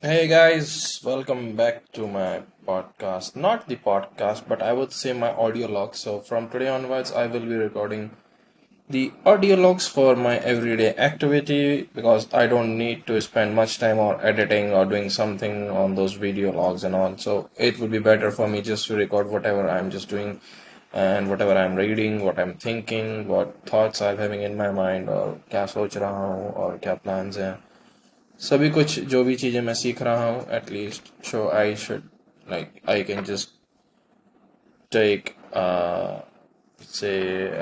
Hey guys, welcome back to my podcast. Not the podcast, but I would say my audio log. So, from today onwards, I will be recording the audio logs for my everyday activity because I don't need to spend much time on editing or doing something on those video logs and all. So, it would be better for me just to record whatever I'm just doing and whatever I'm reading, what I'm thinking, what thoughts I'm having in my mind, और क्या सोच रहा हूँ और क्या plans हैं. सभी कुछ जो भी चीज़ें मैं सीख रहा हूँ at least so I should like I can just take say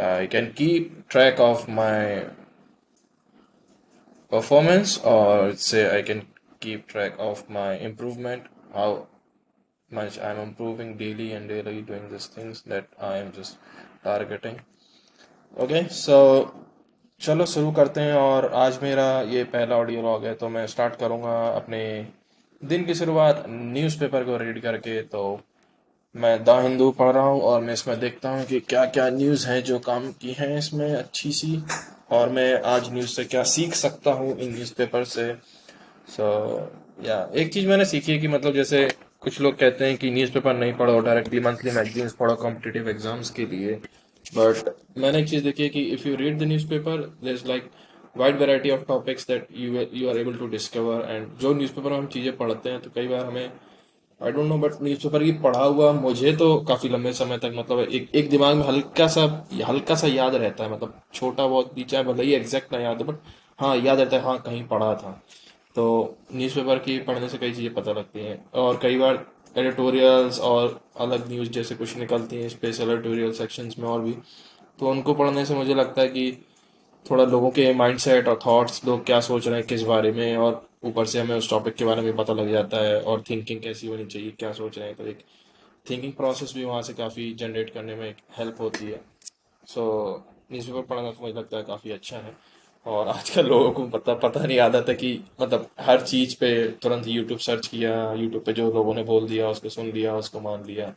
I can keep track of my performance or say I can keep track of my improvement, how much I'm improving daily and daily doing these things that I am just targeting. Okay so चलो शुरू करते हैं और आज मेरा ये पहला audio log है तो मैं स्टार्ट करूँगा अपने दिन की शुरुआत न्यूज़पेपर को रीड करके। तो मैं द हिंदू पढ़ रहा हूँ और मैं इसमें देखता हूँ कि क्या क्या न्यूज़ हैं जो काम की हैं इसमें अच्छी सी, और मैं आज न्यूज़ से क्या सीख सकता हूँ इन न्यूज़पेपर से। सो या एक चीज़ मैंने सीखी है कि मतलब जैसे कुछ लोग कहते हैं कि न्यूज़पेपर नहीं पढ़ो, डायरेक्टली मंथली मैगजीन्स पढ़ो कॉम्पिटिटिव एग्जाम्स के लिए। बट मैंने एक चीज़ देखी है कि if you read the newspaper there is like wide variety of topics that you are able to discover. And जो न्यूज़पेपर में हम चीज़ें पढ़ते हैं तो कई बार हमें I don't know, but newspaper की पढ़ा हुआ मुझे तो काफ़ी लंबे समय तक मतलब एक एक दिमाग में हल्का सा याद रहता है, मतलब छोटा बहुत भी, चाहे भले ही एग्जैक्ट ना याद हो बट हाँ याद रहता है, हाँ कहीं पढ़ा था। तो न्यूज़पेपर की पढ़ने से कई चीज़ें पता लगती हैं और कई बार एडिटोरियल्स और अलग न्यूज़ जैसे कुछ निकलती हैं स्पेशल एडिटोरियल सेक्शंस में और भी, तो उनको पढ़ने से मुझे लगता है कि थोड़ा लोगों के माइंडसेट और थॉट्स, लोग क्या सोच रहे हैं किस बारे में, और ऊपर से हमें उस टॉपिक के बारे में पता लग जाता है और थिंकिंग कैसी होनी चाहिए, क्या सोच रहे हैं, तो एक थिंकिंग प्रोसेस भी वहाँ से काफ़ी जनरेट करने में हेल्प होती है। सो न्यूज़पेपर पढ़ना तो मुझे लगता है काफ़ी अच्छा है। और आजकल लोगों को पता पता नहीं आदत है कि मतलब हर चीज़ पे तुरंत यूट्यूब सर्च किया, यूट्यूब पे जो लोगों ने बोल दिया उसको सुन लिया, उसको मान लिया,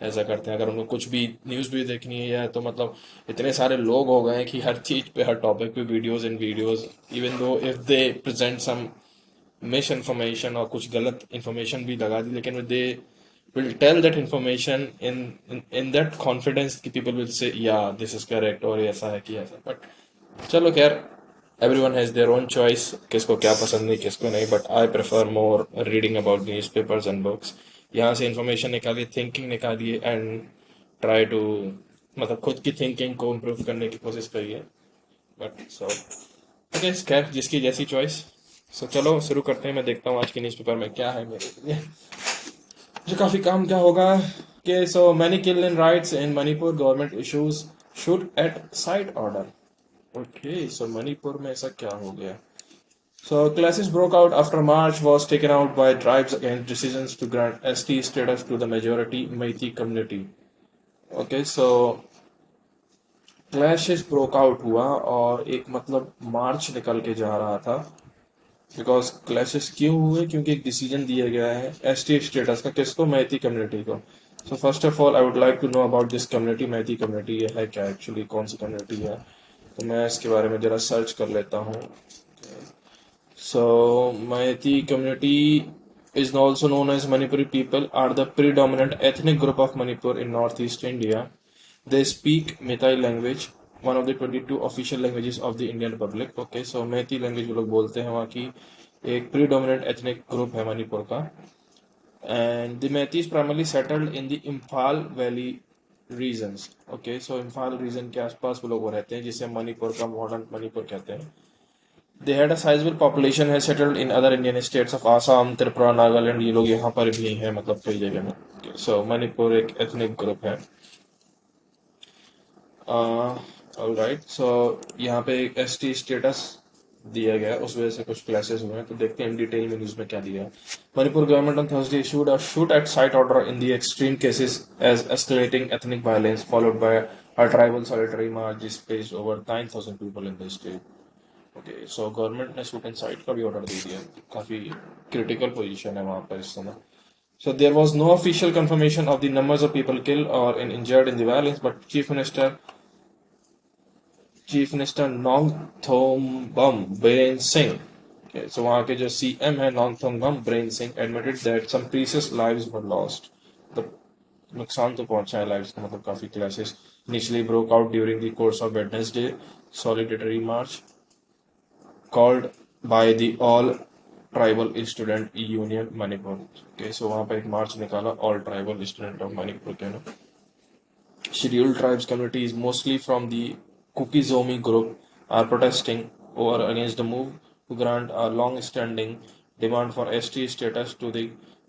ऐसा करते हैं। अगर उनको कुछ भी न्यूज़ भी देखनी है या तो मतलब इतने सारे लोग हो गए हैं कि हर चीज़ पे हर टॉपिक पे videos and videos, even though if they present some misinformation और कुछ गलत इन्फॉर्मेशन भी लगा दी, लेकिन दे will tell that information in that confidence कि people will say yeah this is correct और ये ऐसा है कि ऐसा। बट चलो खैर, everyone has their own choice, किसको क्या पसंद नहीं किसको नहीं, but I prefer more reading about news papers and books. यहाँ से इंफॉर्मेशन निकालिए, थिंकिंग निकालिए एंड ट्राई टू मतलब खुद की थिंकिंग को इम्प्रूव करने की कोशिश करिए। बट सो ओके खैर, जिसकी जैसी चॉइस। सो चलो शुरू करते हैं, मैं देखता हूँ आज के न्यूज़पेपर में क्या है मेरे लिए जो काफी काम क्या होगा। कि so many kill in rights in Manipur, government issues shoot at sight order. Okay so Manipur में ऐसा क्या हो गया। So clashes broke out after March was taken out by tribes against decisions to grant ST status to the majority Meitei community. Okay, so clashes broke out हुआ और एक मतलब मार्च निकल के जा रहा था। बिकॉज क्लैशेस क्यों हुए, क्योंकि एक डिसीजन दिया गया है एसटी स्टेटस का, किसको, मैती कम्युनिटी को। So first of all I would like to know about this community. Meitei community ये है क्या एक्चुअली, कौन सी कम्युनिटी है, तो मैं इसके बारे में जरा सर्च कर लेता हूँ। So Meitei community is also known as Manipuri people are the predominant ethnic group of Manipur in northeast India. They speak Meitei language, one of the 22 official languages of the Indian Republic. Okay, so Meitei language वो लोग बोलते हैं, वहाँ की एक predominant ethnic group है मणिपुर का। And the Meiteis primarily settled in the Imphal Valley regions. Okay, so Imphal region के आसपास वो लोग रहते हैं जिसे मणिपुर का मॉडर्न मणिपुर कहते हैं। They had a sizable population has settled in other Indian states of Assam, Tripura, Nagaland। ये लोग यहाँ पर भी हैं मतलब कई जगह में। So मणिपुर एक ethnic group है। ऑल राइट, सो यहाँ पे एक एस टी स्टेटस दिया गया है, उस वजह से कुछ क्लासेस हुए हैं, तो देखते हैं डिटेल में न्यूज में क्या दिया है। Manipur government on Thursday issued a shoot at sight order in the extreme cases as escalating ethnic violence followed by a tribal solitary march displaced over 9,000 people in the state. Okay, so government ने shoot in sight का भी order दे दिया, काफी critical position है वहां पर इस समय। So there was no official confirmation of the numbers of people killed or injured in the violence, but Chief Minister Nongthombam Biren Singh Okay, so वहाँ के जो CM है Nongthombam Biren Singh admitted that some precious lives were lost. तो नुकसान तो पहुंचा है lives का, मतलब काफी clashes initially broke out during the course of Wednesday solidarity march called by the All Tribal Student Union Manipur। Okay, so वहाँ पे एक मार्च निकाला All Tribal Student of Manipur के ना। Scheduled tribes communities, mostly from the Kukizomi group, are protesting over against the move to grant a long-standing demand for ST status to the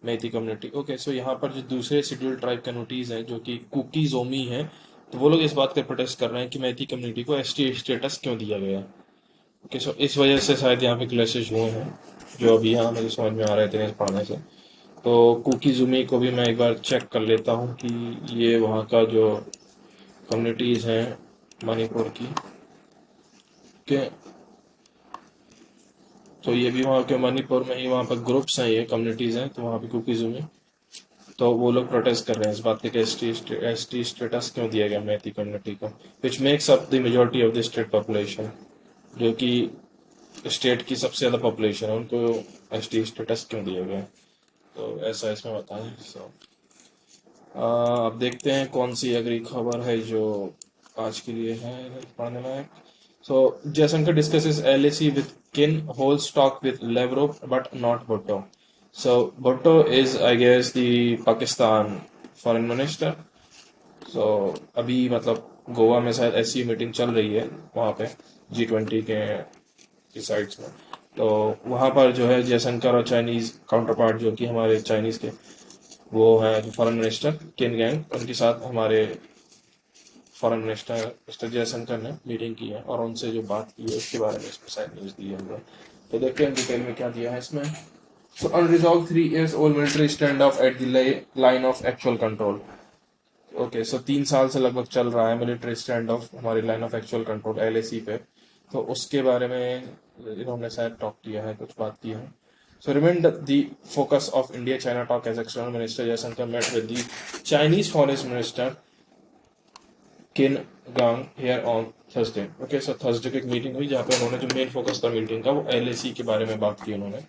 Meiti community। Okay, so यहाँ पर जो दूसरे scheduled tribe communities हैं जो कि कुकीजोमी हैं, तो वो लोग इस बात पे प्रोटेस्ट कर रहे हैं कि मैती कम्युनिटी को एसटी स्टेटस क्यों दिया गया। ओके, सो इस वजह से शायद यहाँ पे क्लैशेज हुए हैं, जो अभी यहाँ मुझे समझ में आ रहे थे पढ़ने से। तो कुकीजुमी को भी मैं एक बार चेक कर लेता हूँ कि ये वहाँ का जो कम्युनिटीज़ हैं मणिपुर की के, तो ये भी वहाँ के मणिपुर में ही वहाँ पर ग्रुप्स हैं, ये कम्युनिटीज़ हैं, तो वहाँ पे कुकीजुमी, तो वो लोग प्रोटेस्ट कर रहे हैं इस बात पे कि एसटी स्टेटस क्यों दिया गया मैती कम्युनिटी को, which makes up the majority of the state population, जो कि स्टेट की सबसे ज़्यादा पॉपुलेशन है, उनको एसटी स्टेटस क्यों दिया गया। तो ऐसा इसमें बताएं। सो अब देखते हैं कौन सी अगली खबर है जो आज के लिए है पढ़ने लायक। सो Jaishankar discusses LAC with Kin, holds talk with Lavrov but not Bhutto. So Bhutto is, I guess, the Pakistan foreign minister. So अभी मतलब गोवा में शायद ऐसी मीटिंग चल रही है वहाँ पे G20 की साइड्स में, तो वहाँ पर जो है जयशंकर और चाइनीज काउंटर पार्ट जो कि हमारे चाइनीज के वो है जो फॉरेन मिनिस्टर किन गैंग, उनके साथ हमारे फॉरेन मिनिस्टर मिस्टर जयशंकर ने मीटिंग की है और उनसे जो बात की है उसके बारे में इसमें शायद न्यूज़ दी है हमने। तो देखते हैं डिटेल में क्या दिया है इसमें। So unresolved 3 years old military stand off at the line of actual control. Okay, so 3 साल से लगभग चल रहा है मिलिट्री स्टैंड ऑफ हमारी line of actual control LAC पे, तो उसके बारे में इन्होंने शायद टॉक किया है, कुछ बात की है। So remained the focus of India-China talk as External Minister Jaishankar met with the Chinese Foreign Minister Qin Gang here on Thursday। Okay, so Thursday की एक मीटिंग हुई जहाँ पे उन्होंने जो मेन फोकस था मीटिंग का वो LAC के बारे में बात की उन्होंने।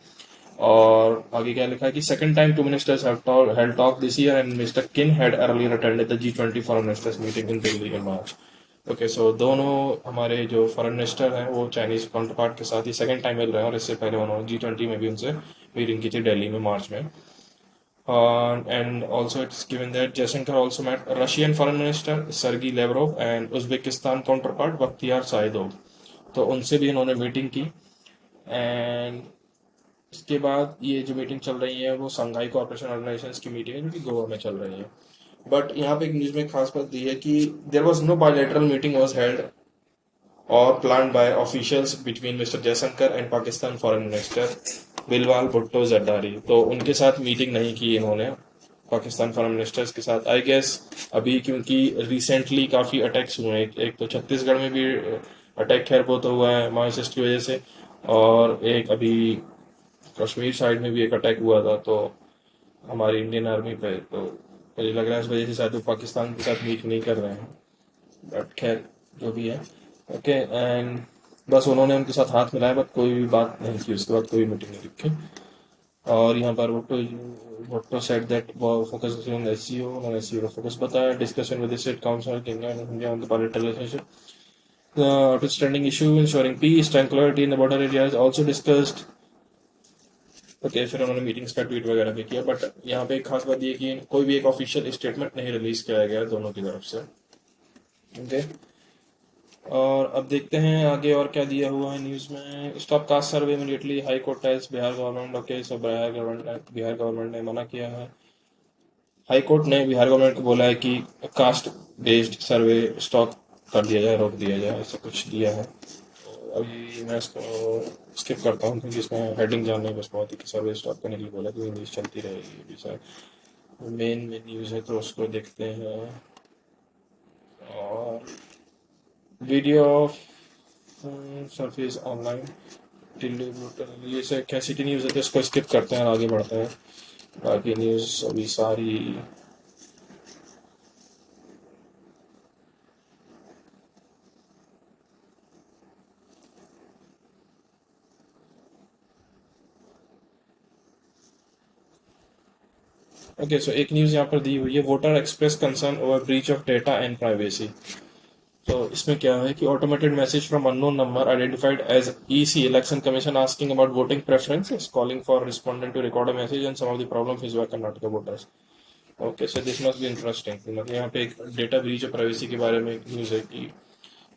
और आगे क्या लिखा है कि second time two ministers have held talk this year and Mr. Qin had earlier attended the G20 foreign ministers meeting in Delhi in March। Okay, so दोनों हमारे जो फॉरेन मिनिस्टर हैं वो चाइनीज काउंटर पार्ट के साथ ही second time मिल रहे हैं और इससे पहले उन्होंने G20 में भी उनसे मीटिंग की थी दिल्ली में मार्च में। And also it's given that Jaishankar also met Russian Foreign Minister Sergei Lavrov and Uzbekistan counterpart Bakhtiar Saidov, तो उनसे भी इन्होंने मीटिंग की। एंड इसके बाद ये जो मीटिंग चल रही है वो संघाई कोऑपरेशन ऑर्गेनाइजेशंस की मीटिंग है जो कि गोवा में चल रही है। बट यहाँ पे एक न्यूज़ में खास बात दी है कि there was no bilateral meeting was held और plan by officials between mister Jaishankar and Pakistan foreign minister Bilawal Bhutto Zardari, तो उनके साथ मीटिंग नहीं की इन्होंने पाकिस्तान फॉरेन मिनिस्टर्स के साथ। आई गेस अभी क्योंकि रिसेंटली काफ़ी अटैक्स हुए हैं, एक तो छत्तीसगढ़ में भी अटैक खैर बहुत हुआ है माओइस्ट की वजह से, और एक अभी कश्मीर साइड में भी एक अटैक हुआ था तो हमारी इंडियन आर्मी पे, तो मुझे लग रहा है इस वजह से शायद वो पाकिस्तान के साथ मीट नहीं कर रहे हैं। बट खैर जो भी है, ओके। एंड बस उन्होंने उनके साथ हाथ मिलाया बट कोई भी बात नहीं की, उसके बाद कोई मीटिंग नहीं रखी। और यहाँ पर Bhutto said that focus on SCO, उन्होंने एससीओ का फोकस बताया। Discussion with the state council India on the bilateral relationship, the outstanding issue ensuring peace tranquility in the border areas also discussed। Okay, फिर उन्होंने मीटिंग्स का tweet वगैरह भी किया, but यहाँ पे एक खास बात ये कि कोई भी एक ऑफिशियल स्टेटमेंट नहीं रिलीज किया गया दोनों की तरफ से। ओके, और अब देखते हैं आगे और क्या दिया हुआ है न्यूज़ में। Stop caste survey immediately high court tells Bihar government. Okay, so Bihar government ने मना किया है। हाई कोर्ट ने बिहार गवर्नमेंट को बोला है कि कास्ट बेस्ड सर्वे स्टॉप कर दिया जाए, रोक दिया जाए, ऐसा कुछ दिया है। तो अभी मैं इसको स्किप करता हूँ क्योंकि इसमें हेडिंग जानने में बस बहुत ही कि सर्वे स्टॉप करने के लिए बोला, क्योंकि न्यूज़ चलती रहेगी अभी सर। मेन में न्यूज़ है तो उसको देखते हैं। और वीडियो ऑफ सरफेस ऑनलाइन ये से कैसी की न्यूज़ है तो इसको स्किप करते हैं और आगे बढ़ते हैं। बाकी न्यूज़ अभी सारी ओके, सो एक न्यूज़ यहाँ पर दी हुई है, voter express concern over breach of data and privacy. तो इसमें क्या है कि automated message from unknown number identified as EC election commission asking about voting preferences calling for respondent to record a message and some of the problem face by Karnataka voters. Okay, so this must be interesting. मतलब यहाँ पे एक data breach और privacy के बारे में एक news है कि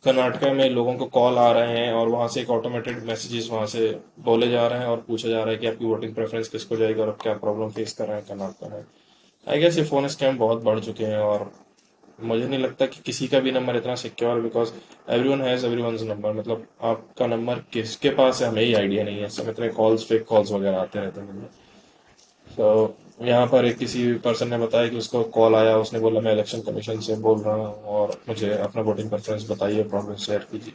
कर्नाटका में लोगों को कॉल आ रहे हैं और वहाँ से एक ऑटोमेटेड मैसेजेस वहाँ से बोले जा रहे हैं और पूछा जा रहा है कि आपकी वोटिंग प्रेफरेंस किसको जाएगी और आप क्या प्रॉब्लम फेस कर रहे हैं कर्नाटका में। आई गेस ये फ़ोन स्कैम बहुत बढ़ चुके हैं और मुझे नहीं लगता कि किसी का भी नंबर इतना secure, because everyone has everyone's number. मतलब आपका नंबर किसके पास है हमें ही आइडिया नहीं है, इस समय इतने कॉल्स, फेक कॉल्स वगैरह आते रहते हैं। तो यहाँ पर एक किसी पर्सन ने बताया कि उसको कॉल आया, उसने बोला मैं इलेक्शन कमीशन से बोल रहा हूँ और मुझे अपना वोटिंग प्रेफरेंस बताइए, प्रॉब्लम शेयर कीजिए।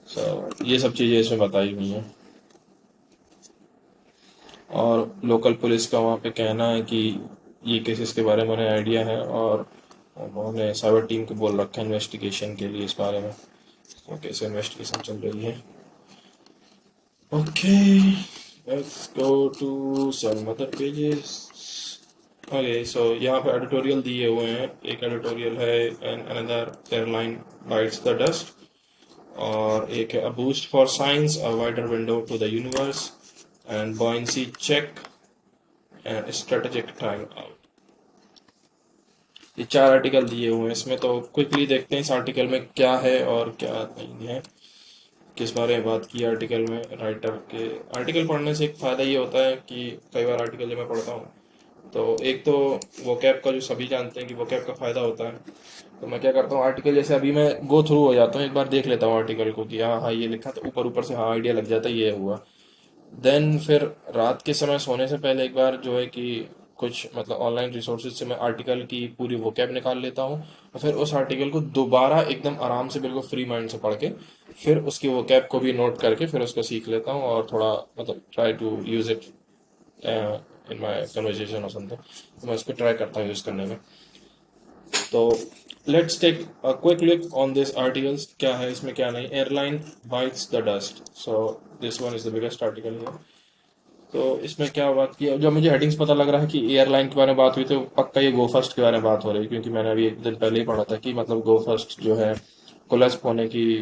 सो ये सब चीज़ें इसमें बताई हुई हैं। और लोकल पुलिस का वहाँ पे कहना है कि ये केसेस के बारे में उन्हें आइडिया है और उन्होंने साइबर टीम को बोल रखा है इन्वेस्टिगेशन के लिए इस बारे में। तो कैसे इन्वेस्टिगेशन चल रही है। Okay, let's go to some other pages. Okay, so यहाँ पे एडिटोरियल दिए हुए हैं। एक एडिटोरियल है and another airline bites the dust, और एक है a boost for science a wider window to the universe and buoyancy check and strategic time out. ये चार आर्टिकल दिए हुए हैं इसमें, तो क्विकली देखते हैं इस आर्टिकल में क्या है और क्या नहीं है, किस बारे में बात की आर्टिकल में। राइटर के आर्टिकल पढ़ने से एक फ़ायदा ये होता है कि कई बार आर्टिकल जब मैं पढ़ता हूँ तो एक तो वोकैब का, जो सभी जानते हैं कि वोकैब का फ़ायदा होता है, तो मैं क्या करता हूँ आर्टिकल जैसे अभी मैं गो थ्रू हो जाता हूँ, एक बार देख लेता हूँ आर्टिकल को कि हाँ हाँ ये लिखा, तो ऊपर ऊपर से हाँ आइडिया लग जाता है ये हुआ। देन फिर रात के समय सोने से पहले एक बार जो है कि कुछ मतलब ऑनलाइन रिसोर्सेज से मैं आर्टिकल की पूरी वोकैब निकाल लेता हूँ और फिर उस आर्टिकल को दोबारा एकदम आराम से बिल्कुल फ्री माइंड से पढ़ के फिर उसकी वोकैब को भी नोट करके फिर उसको सीख लेता हूँ और थोड़ा मतलब try to use it in my conversation और समथिंग। तो मैं उसको ट्राई करता हूँ यूज़ करने में। तो let's take a quick look on this articles, क्या है इसमें क्या नहीं। Airline bites the dust, so this one is the biggest article here. तो इसमें क्या बात की, जब मुझे हेडिंग्स पता लग रहा है कि एयरलाइन के बारे में बात हुई तो पक्का ये गो फर्स्ट के बारे में बात हो रही है, क्योंकि मैंने अभी एक दिन पहले ही पढ़ा था कि मतलब गो फर्स्ट जो है कोलैप्स होने की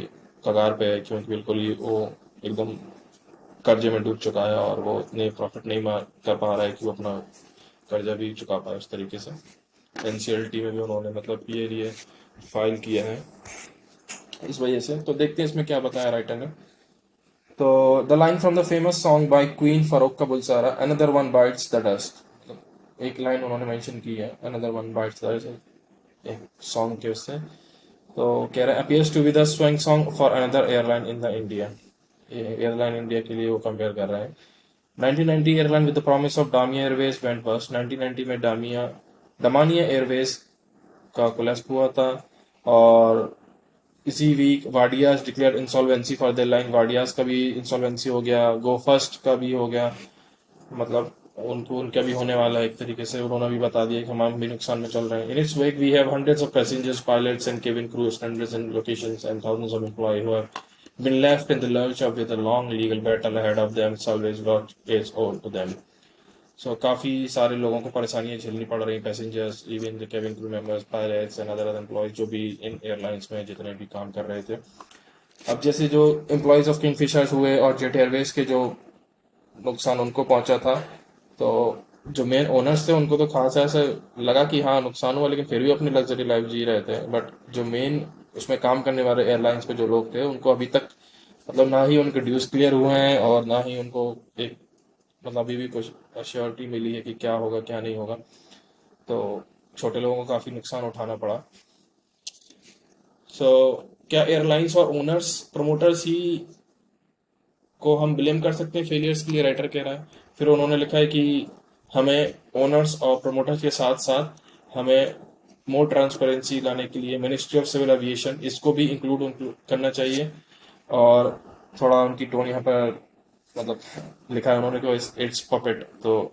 कगार पे है, क्योंकि बिल्कुल ही वो एकदम कर्जे में डूब चुका है और वो इतने प्रॉफिट नहीं मार कर पा रहा है कि वो अपना कर्जा भी चुका पाए उस तरीके से। एनसीएलटी में भी उन्होंने मतलब ये फाइल किया है इस वजह से। तो देखते हैं इसमें क्या बताया राइटर ने। तो the line from the famous song by Queen Farrokh का Bulsara, another one bites the dust. एक लाइन उन्होंने मेंशन की है, another one bites the dust, एक सॉन्ग के उससे। तो कह रहा है appears to be the swan song for another airline in the India. ये एयरलाइन इंडिया के लिए वो कंपेयर कर रहा है। 1990 airline with the promise of Damania Airways went bast. 1990 में दमानिया एयरवेज का कोलैप्स हुआ था। और इसी week Wadias declare insolvency for the line, Wadias का भी इंसॉल्वेंसी हो गया, गो फर्स्ट का भी हो गया। मतलब उनको उनका भी होने वाला है एक तरीके से, उन्होंने भी बता दिया कि हम भी नुकसान में चल रहे हैं। In its wake we have hundreds of passengers, pilots and cabin crew, standards and locations and thousands of employ who have been left in the lurch of with a long legal battle ahead of them, salvage what is owed to them. सो काफ़ी सारे लोगों को परेशानियां झेलनी पड़ रही, passengers, even the cabin crew members, pilots and other employees जो भी इन एयरलाइंस में जितने भी काम कर रहे थे। अब जैसे जो एम्प्लॉयज ऑफ किंगफिशर्स हुए और जेट एयरवेज के जो नुकसान उनको पहुंचा था, तो जो मेन ओनर्स थे उनको तो खासा ऐसा लगा कि हाँ नुकसान हुआ, लेकिन फिर भी अपनी लग्जरी लाइफ जी रहे थे। बट जो मेन उसमें काम करने वाले एयरलाइंस पे जो लोग थे उनको अभी तक मतलब ना ही उनके ड्यूज क्लियर हुए हैं और ना ही उनको एक मतलब अभी भी कुछ अश्योरिटी मिली है कि क्या होगा क्या नहीं होगा। तो छोटे लोगों को काफ़ी नुकसान उठाना पड़ा। सो क्या एयरलाइंस और ओनर्स प्रमोटर्स ही को हम ब्लेम कर सकते हैं फेलियर्स के लिए, राइटर कह रहा है। फिर उन्होंने लिखा है कि हमें ओनर्स और प्रमोटर्स के साथ साथ हमें मोर ट्रांसपेरेंसी लाने के लिए मिनिस्ट्री ऑफ सिविल एविएशन इसको भी इंक्लूड करना चाहिए। और थोड़ा उनकी टोन यहाँ पर मतलब लिखा है उन्होंने कि इट्स पपेट, तो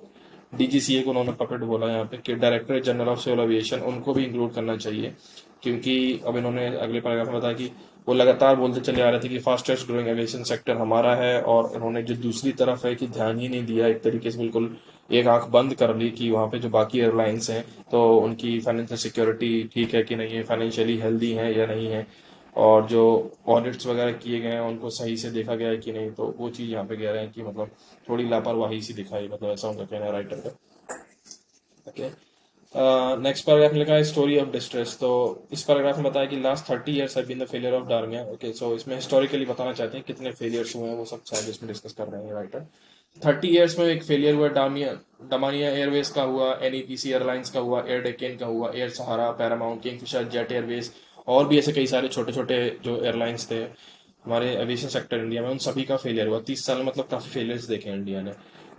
डीजीसीए को उन्होंने पपेट बोला यहाँ पे, कि director general of civil aviation उनको भी इंक्लूड करना चाहिए। क्योंकि अब इन्होंने अगले पैराग्राफ में बताया कि वो लगातार बोलते चले आ रहे थे कि फास्टेस्ट ग्रोइंग एविएशन सेक्टर हमारा है, और इन्होंने जो दूसरी तरफ है कि ध्यान ही नहीं दिया एक तरीके से, बिल्कुल एक आंख बंद कर ली कि वहाँ पे जो बाकी एयरलाइंस हैं तो उनकी फाइनेंशियल सिक्योरिटी ठीक है कि नहीं है, फाइनेंशियली हेल्दी है या नहीं है, और जो ऑडिट्स वगैरह किए गए हैं उनको सही से देखा गया है कि नहीं, तो वो चीज़ यहाँ पे कह रहे हैं कि मतलब थोड़ी लापरवाही सी दिखाई, मतलब ऐसा उनका कहना है राइटर का। ओके, नेक्स्ट पैराग्राफ में लिखा है स्टोरी ऑफ डिस्ट्रेस। तो इस पैराग्राफ में बताया कि last 30 years have been the failure of Damania. Okay, so इसमें हिस्टोरिकली बताना चाहते हैं कितने फेलियर्स हुए हैं, वो सब शायद इसमें डिस्कस कर रहे हैं राइटर। 30 ईयर्स में एक फेलियर हुआ डामिया डमानिया एयरवेज का हुआ, एनईपीसी एयरलाइंस का हुआ, एयर डेक्कन का हुआ, एयर सहारा, पैरामाउंट, किंगफिशर, जेट एयरवेज, और भी ऐसे कई सारे छोटे छोटे जो एयरलाइंस थे हमारे एविएशन सेक्टर इंडिया में, उन सभी का फेलियर हुआ 30 साल में। मतलब काफ़ी फेलियर्स देखे हैं इंडिया ने।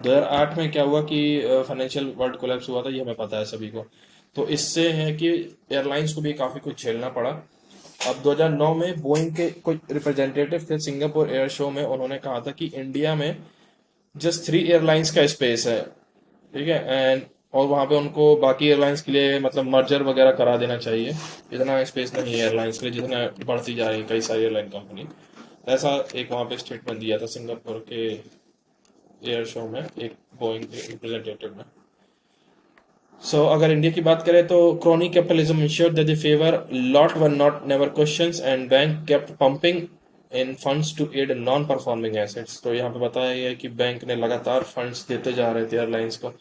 2008 में क्या हुआ कि फाइनेंशियल वर्ल्ड कोलैप्स हुआ था, ये हमें पता है सभी को। तो इससे है कि एयरलाइंस को भी काफ़ी कुछ झेलना पड़ा। अब 2009 में बोइंग के कुछ रिप्रेजेंटेटिव थे सिंगापुर एयर शो में, उन्होंने कहा था कि इंडिया में जस्ट 3 एयरलाइंस का स्पेस है, ठीक है, एंड और वहाँ पे उनको बाकी एयरलाइंस के लिए मतलब मर्जर वगैरह करा देना चाहिए। इतना स्पेस नहीं है एयरलाइंस के लिए जितना बढ़ती जा रही है कई सारी एयरलाइन कंपनी। ऐसा एक वहाँ पे स्टेटमेंट दिया था सिंगापुर के एयर शो में एक बोइंग के रिप्रेजेंटेटिव ने। सो अगर इंडिया की बात करें तो crony capitalism ensured that the favour lot were not never questions and bank kept pumping in funds to aid non performing assets. तो यहाँ पे बताया गया है कि बैंक ने लगातार फंड्स देते जा रहे थे एयरलाइंस को।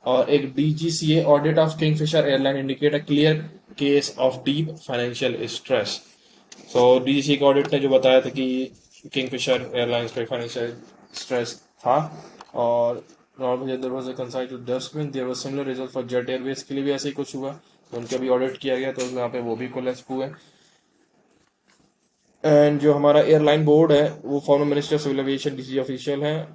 और एक DGCA audit of Kingfisher airline indicate a clear case of deep financial stress. So DGCA के ऑडिट ने जो बताया था कि किंगफिशर एयरलाइंस पे फाइनेंशियल स्ट्रेस था। और there was a consigned to dustbin, there was similar result for Jet Airways के लिए भी ऐसे ही कुछ हुआ, तो उनका भी ऑडिट किया गया तो यहाँ पे वो भी कोलैप्स हुए। एंड जो हमारा एयरलाइन बोर्ड है वो former minister civil aviation DC official है।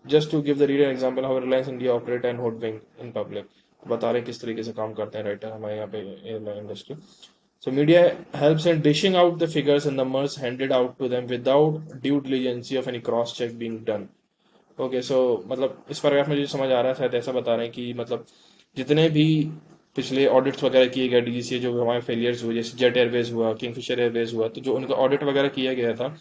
Just to give the reader example how Reliance India operate and holding in public, बता रहे हैं किस तरीके से काम करते हैं राइटर हमारे यहाँ पे airline industry. So media helps in dishing out the figures and numbers handed out to them without due diligence of any cross check being done. Okay, so मतलब इस पैराग्राफ में जो समझ आ रहा है शायद ऐसा बता रहे हैं कि मतलब जितने भी पिछले ऑडिट्स वगैरह किए गए डीजीसीए जो हमारे फेलियर्स हुए, जैसे जेट एयरवेज हुआ, किंगफिशर एयरवेज हुआ, तो जो उनका ऑडिट वगैरह किया गया था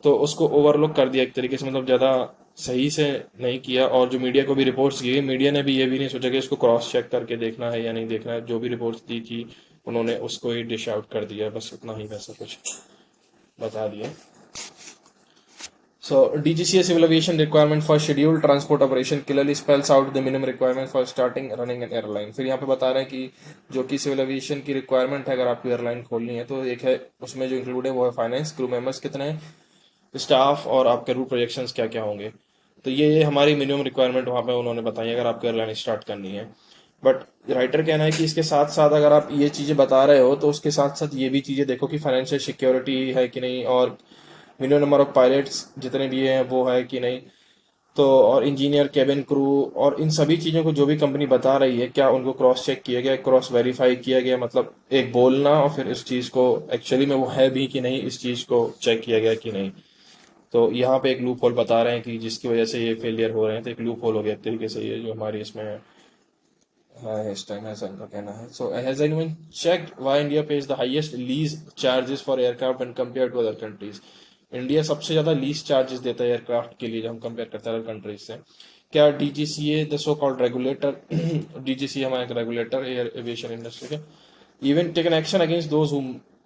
तो उसको ओवरलुक कर दिया एक तरीके से, मतलब ज़्यादा सही से नहीं किया। और जो मीडिया को भी रिपोर्ट्स की गई, मीडिया ने भी ये भी नहीं सोचा कि इसको क्रॉस चेक करके देखना है या नहीं देखना है, जो भी रिपोर्ट्स दी थी उन्होंने उसको ही डिश आउट कर दिया, बस उतना ही वैसा कुछ बता दिया। So DGCA civil aviation requirement for scheduled transport operation clearly spells out the minimum requirement for starting running an airline। फिर यहाँ पे बता रहे हैं कि जो कि सिविल एविएशन की रिक्वायरमेंट है अगर आपको एयरलाइन खोलनी है तो एक है, उसमें जो इंक्लूड है वो है फाइनेंस, क्रू मेंबर्स कितने हैं, स्टाफ, और आपके रूट प्रोजेक्शंस क्या क्या होंगे। तो ये हमारी मिनिमम रिक्वायरमेंट वहाँ पे उन्होंने बताई अगर आपको एयरलाइन स्टार्ट करनी है। बट राइटर कहना है कि इसके साथ साथ अगर आप ये चीज़ें बता रहे हो तो उसके साथ साथ ये भी चीज़ें देखो कि फाइनेंशियल सिक्योरिटी है कि नहीं, और मिनिमम नंबर ऑफ पायलट्स जितने भी हैं वो है कि नहीं, तो और इंजीनियर, केबिन क्रू, और इन सभी चीज़ों को जो भी कंपनी बता रही है क्या उनको क्रॉस चेक किया गया, क्रॉस वेरीफाई किया गया, मतलब एक बोलना और फिर इस चीज़ को एक्चुअली में वो है भी कि नहीं, इस चीज़ को चेक किया गया कि नहीं। तो यहाँ पे एक लूप होल बता रहे हैं कि जिसकी वजह से ये फेलियर हो रहे हैं, तो एक लूप होल हो गया एक तरीके से ये जो हमारी इसमें है इस टाइम, ऐसा इनका कहना है। So has anyone checked why India pays the highest lease charges for aircraft when compared to other countries. India सबसे ज़्यादा लीज चार्जेस देता है एयरक्राफ्ट के लिए जब हम कंपेयर करते हैं अदर कंट्रीज से। क्या DGCA the so called regulator, DGCA हमारा एक रेगुलेटर एयर एविएशन इंडस्ट्री का, even taken action against those who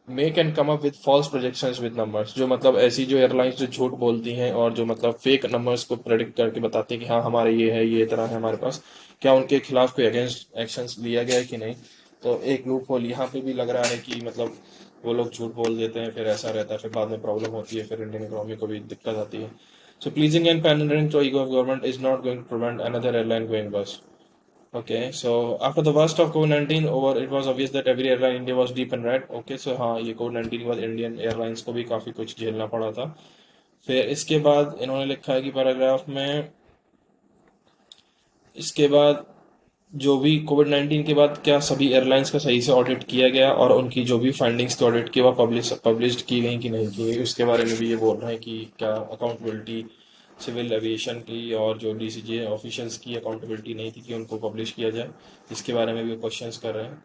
make and come up with false projections with numbers, जो मतलब ऐसी जो एयरलाइंस जो झूठ बोलती हैं और जो मतलब फेक नंबर्स को प्रेडिक्ट करके बताती हैं कि हाँ हमारे ये है, ये इतना है हमारे पास, क्या उनके खिलाफ कोई अगेंस्ट एक्शंस लिया गया है कि नहीं। तो एक लूप होल यहाँ पे भी लग रहा है कि मतलब वो लोग झूठ बोल देते हैं, फिर ऐसा रहता है, फिर बाद में प्रॉब्लम होती है, फिर इंडियन इकोनॉमी को भी दिक्कत आती है। So pleasing and pandering to ego of government is not going to prevent another airline going bust. Okay, so after the worst of COVID-19 over, it was obvious that every airline in India was deep in red. Okay, so हाँ ये COVID-19 के बाद Indian airlines को भी काफ़ी कुछ झेलना पड़ा था। फिर इसके बाद इन्होंने लिखा है कि पैराग्राफ में, इसके बाद जो भी कोविड-19 के बाद क्या सभी एयरलाइंस का सही से ऑडिट किया गया और उनकी जो भी फाइंडिंग्स थे ऑडिट की वो पब्लिश्ड की गई कि नहीं की गई, उसके बारे में भी ये बोल रहे हैं कि क्या अकाउंटेबिलिटी सिविल एविएशन की और जो डीसीजे ऑफिशियल्स की अकाउंटेबिलिटी नहीं थी कि उनको पब्लिश किया जाए, इसके बारे में भी क्वेश्चंस कर रहे हैं।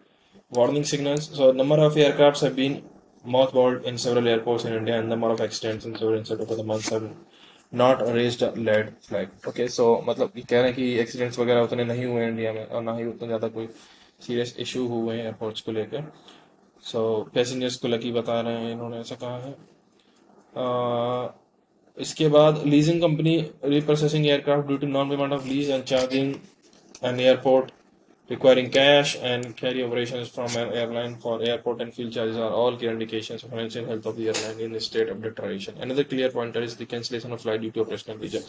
Warning signals, so number of aircrafts have been mothballed in several airports in India and the number of accidents in several incidents over the months have not raised red flag. Okay, so मतलब ये कह रहे हैं कि accidents वगैरह उतने नहीं हुए इंडिया में और ना ही उतने ज़्यादा कोई सीरियस इशू हुए हैं एयरपोर्ट्स को लेकर। सो पैसेंजर्स को लकी बता रहे हैं, इन्होंने ऐसा कहा है। इसके बाद leasing company reprocessing aircraft due to non payment of lease and charging an airport requiring cash and carry operations from an airline for airport and fuel charges are all clear indications of financial health of the airline in the state of deterioration. Another clear pointer is the cancellation of flight due to operational reason.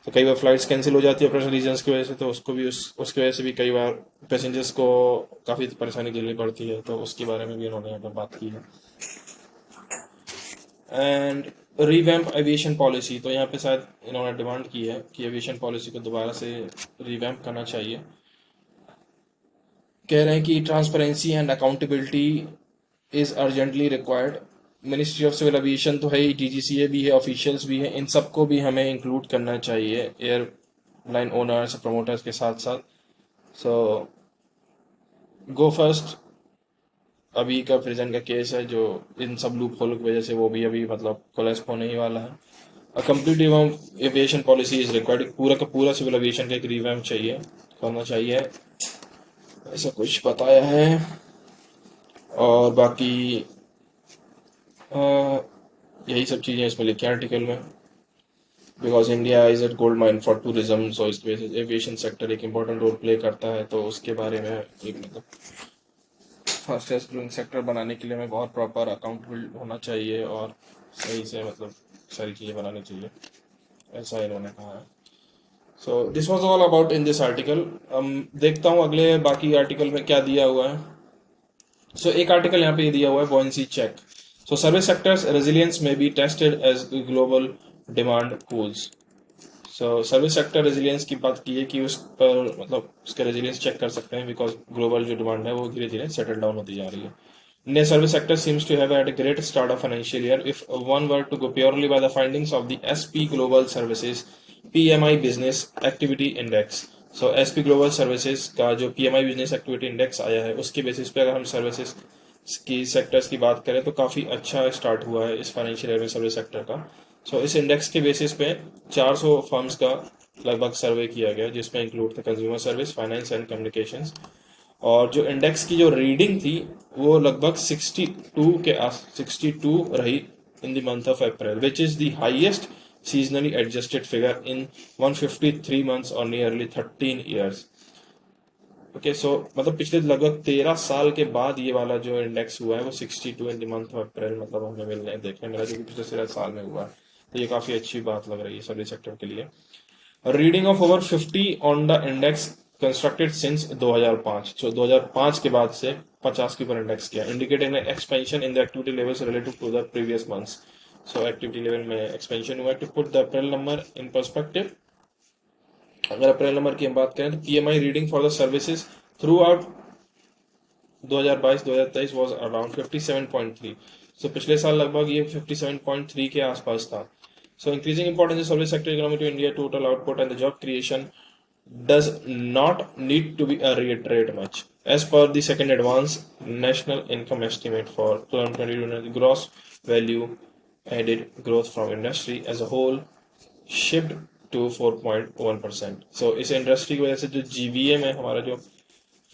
तो कई बार flights cancel हो जाती है operational reasons की वजह से, तो उसको भी उसकी वजह से भी कई बार पैसेंजर्स को काफ़ी परेशानी झेलनी पड़ती है, तो उसके बारे में भी उन्होंने यहाँ पर बात की है। एंड रिवैम्प एविएशन पॉलिसी, तो यहाँ पे शायद इन्होंने डिमांड की है कि एविएशन पॉलिसी को दोबारा से रिवैम्प करना चाहिए। कह रहे हैं कि transparency and accountability is urgently required. Ministry of civil aviation तो है ही, डीजीसीए भी है, ऑफिशियल्स भी है, इन सबको भी हमें इंक्लूड करना चाहिए एयरलाइन ओनर्स प्रमोटर्स के साथ साथ। सो गो फर्स्ट अभी का प्रेजेंट का केस है जो इन सब लूप होल की वजह से वो भी अभी मतलब कोलैप्स होने ही वाला है। A complete aviation policy is required, पूरा का पूरा सिविल एविएशन का एक रिवैम्प चाहिए, करना चाहिए, ऐसा कुछ बताया है। और बाकी यही सब चीज़ें इसमें लिखी हैं आर्टिकल में। Because India is at gold mine for tourism, so इसकी वजह से एविएशन सेक्टर एक इम्पोर्टेंट रोल प्ले करता है, तो उसके बारे में एक मतलब फास्टेस्ट ग्रोइंग सेक्टर बनाने के लिए हमें बहुत प्रॉपर अकाउंटेबल होना चाहिए और सही से मतलब सारी चीज़ें बनानी चाहिए, ऐसा इन्होंने कहा है। So this was all about in this article. देखता हूँ अगले बाकी आर्टिकल में क्या दिया हुआ है। सो एक आर्टिकल यहाँ पे ये दिया हुआ है, buoyancy चेक। So service sectors resilience may be tested as global demand cools. So service sector resilience की बात की है कि उस पर मतलब उसका रेजिलियंस चेक कर सकते हैं, बिकॉज ग्लोबल जो डिमांड है वो धीरे धीरे सेटल डाउन होती जा रही है। Indian service sector seems to have had a great start of financial year. If one were to go purely by the findings of the SP Global Services PMI Business Activity Index, so SP Global Services का जो PMI Business Activity Index आया है उसके basis पे अगर हम services की sectors की बात करें तो काफ़ी अच्छा स्टार्ट हुआ है इस फाइनेंशियल ईयर में सर्विस सेक्टर का। सो इस इंडेक्स के बेसिस पे 400 फर्म्स का लगभग सर्वे किया गया, जिसमें इंक्लूड थे consumer service, finance and communications. और जो इंडेक्स की जो रीडिंग थी वो लगभग 62 रही in the month of April, which is the highest seasonally adjusted figure in 153 months or nearly 13 years. Okay, so मतलब पिछले लगभग 13 साल के बाद ये वाला जो इंडेक्स हुआ है वो 62 in the month of April मतलब हमें मिलने देखने मिला, जो कि पिछले 13 साल में हुआ है। तो ये काफ़ी अच्छी बात लग रही है सर्विस सेक्टर के लिए। Reading of over 50 on the index constructed since 2005, so 2005 के बाद से 50 के ऊपर इंडेक्स किया, indicating expansion in the activity levels relative to the previous months. So activity level में एक्सपेंशन हुआ। To put the April number in perspective, अगर April number की हम बात करें तो PMI reading for the services throughout 2022-2023 was around 57.3। So पिछले साल लगभग ये 57.3 के आसपास था। So increasing importance of service sector economy to India total output and the job creation does not need to be reiterate much. As per the second advance national income estimate for 2022, the gross value added growth from industry as a whole shipped to 4.1%. So इस industry की वजह से जो GVA में हमारा जो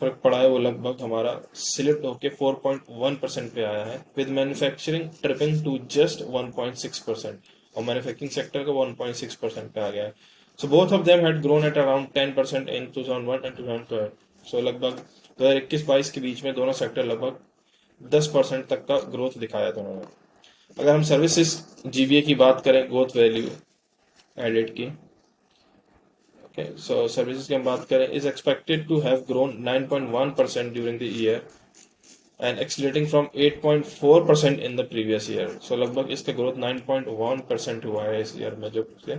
फर्क पड़ा है वो लगभग हमारा सिलेक्ट होके 4.1% पे आया है, with manufacturing tripping to just 1.6%, और मैन्युफैक्चरिंग सेक्टर का 1.6% पे आ गया है। So both of them had grown at around 10% in 2001 and 2012. So लगभग 2021-22 के बीच में दोनों सेक्टर लगभग 10% तक का ग्रोथ दिखाया था उन्होंने। अगर हम सर्विसेज GVA की बात करें ग्रोथ वैल्यू एडेड की, ओके, सो सर्विसेज की हम बात करें is expected to have grown 9.1% during the year and accelerating from 8.4% in the previous year. So लगभग इसका ग्रोथ 9.1% हुआ है इस ईयर में जो पिछले,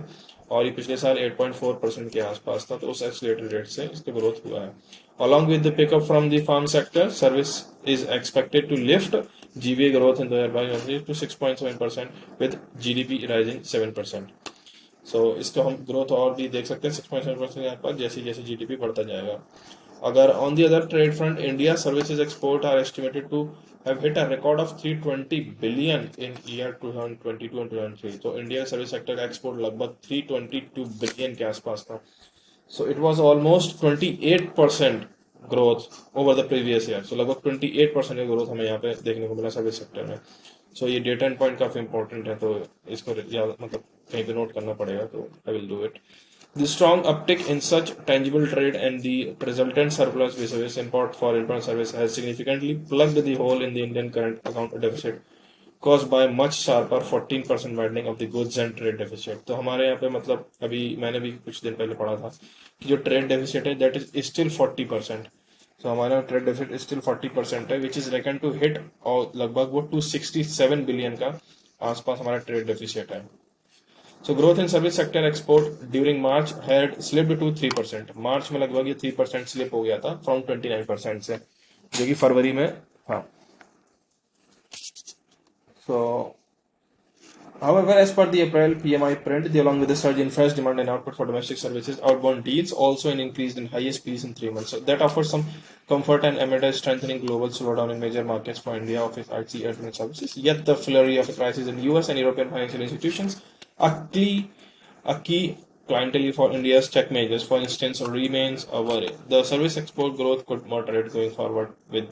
और ये पिछले साल 8.4% के आसपास था, तो उस एक्सीलरेटेड रेट से इसका ग्रोथ हुआ है। Along with the pickup from the farm sector, service is expected to lift GVA growth in 2022 to 6.7% with GDP rising 7%. सो इसको हम ग्रोथ और भी देख सकते हैं 6.7% यहाँ पर, जैसे जैसे जीडीपी बढ़ता जाएगा. अगर on the other trade front, India services export are estimated to have hit a record of 320 billion in year 2022 and 2023. तो इंडिया सर्विस सेक्टर का एक्सपोर्ट लगभग 322 बिलियन के आसपास था. So it was almost 28% growth over the previous year. So लगभग 28% की growth हमें यहाँ पे देखने को मिला सर्विस सेक्टर में. So ये डेटा एंड पॉइंट काफी इंपॉर्टेंट है, तो इसको याद मतलब कहीं पे नोट करना पड़ेगा, तो I will do it. The strong uptick in such tangible trade and the resultant surplus vis-a-vis import for inbound service has significantly plugged the hole in the Indian current account deficit, caused by much sharper 14% widening of the goods and trade deficit. तो हमारे यहाँ पे मतलब अभी मैंने भी कुछ दिन पहले पढ़ा था कि जो ट्रेड डेफिसिट है दैट इज स्टिल 40%. तो हमारा ट्रेड डेफिसिट स्टिल 40% है, which is reckon to hit, और लगभग वो 267 बिलियन का आसपास हमारा ट्रेड डेफिसिट है. So growth in service sector export during March had slipped to 3%. मार्च में लगभग ये 3% स्लिप हो गया था फ्रॉम 29% से, जो कि फरवरी में था. So however, as per the April PMI print, along with the surge in fresh demand and output for domestic services, outbound deals also increased in highest pace in 3 months. So that offers some comfort and amid a strengthening global slowdown in major markets for India office IT and services. Yet the flurry of a crisis in US and European financial institutions, a key clientele for India's tech majors, for instance, remains a worry. The service export growth could moderate going forward, with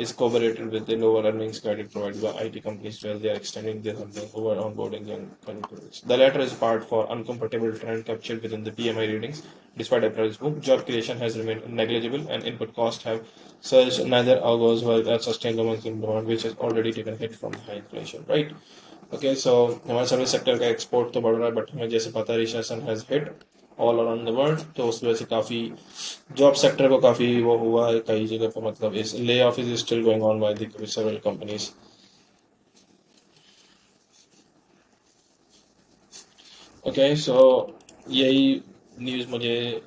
is corroborated with the lower earnings guidance provided by IT companies while they are extending their funding over onboarding young contributors. The latter is part for uncomfortable trend captured within the PMI readings. Despite April's boom, job creation has remained negligible and input costs have surged. Neither augurs well as sustained domestic demand, which has already taken a hit from the high inflation. Right? Okay, so हमारे service sector का export तो बढ़ रहा है, but हमें जैसे पता है recession has hit all around the world, तो उस वजह से काफी जॉब सेक्टर को काफी वो हुआ है कई जगह पर. मतलब इस lay off is still going on by the several companies. Okay, so यही न्यूज़ मुझे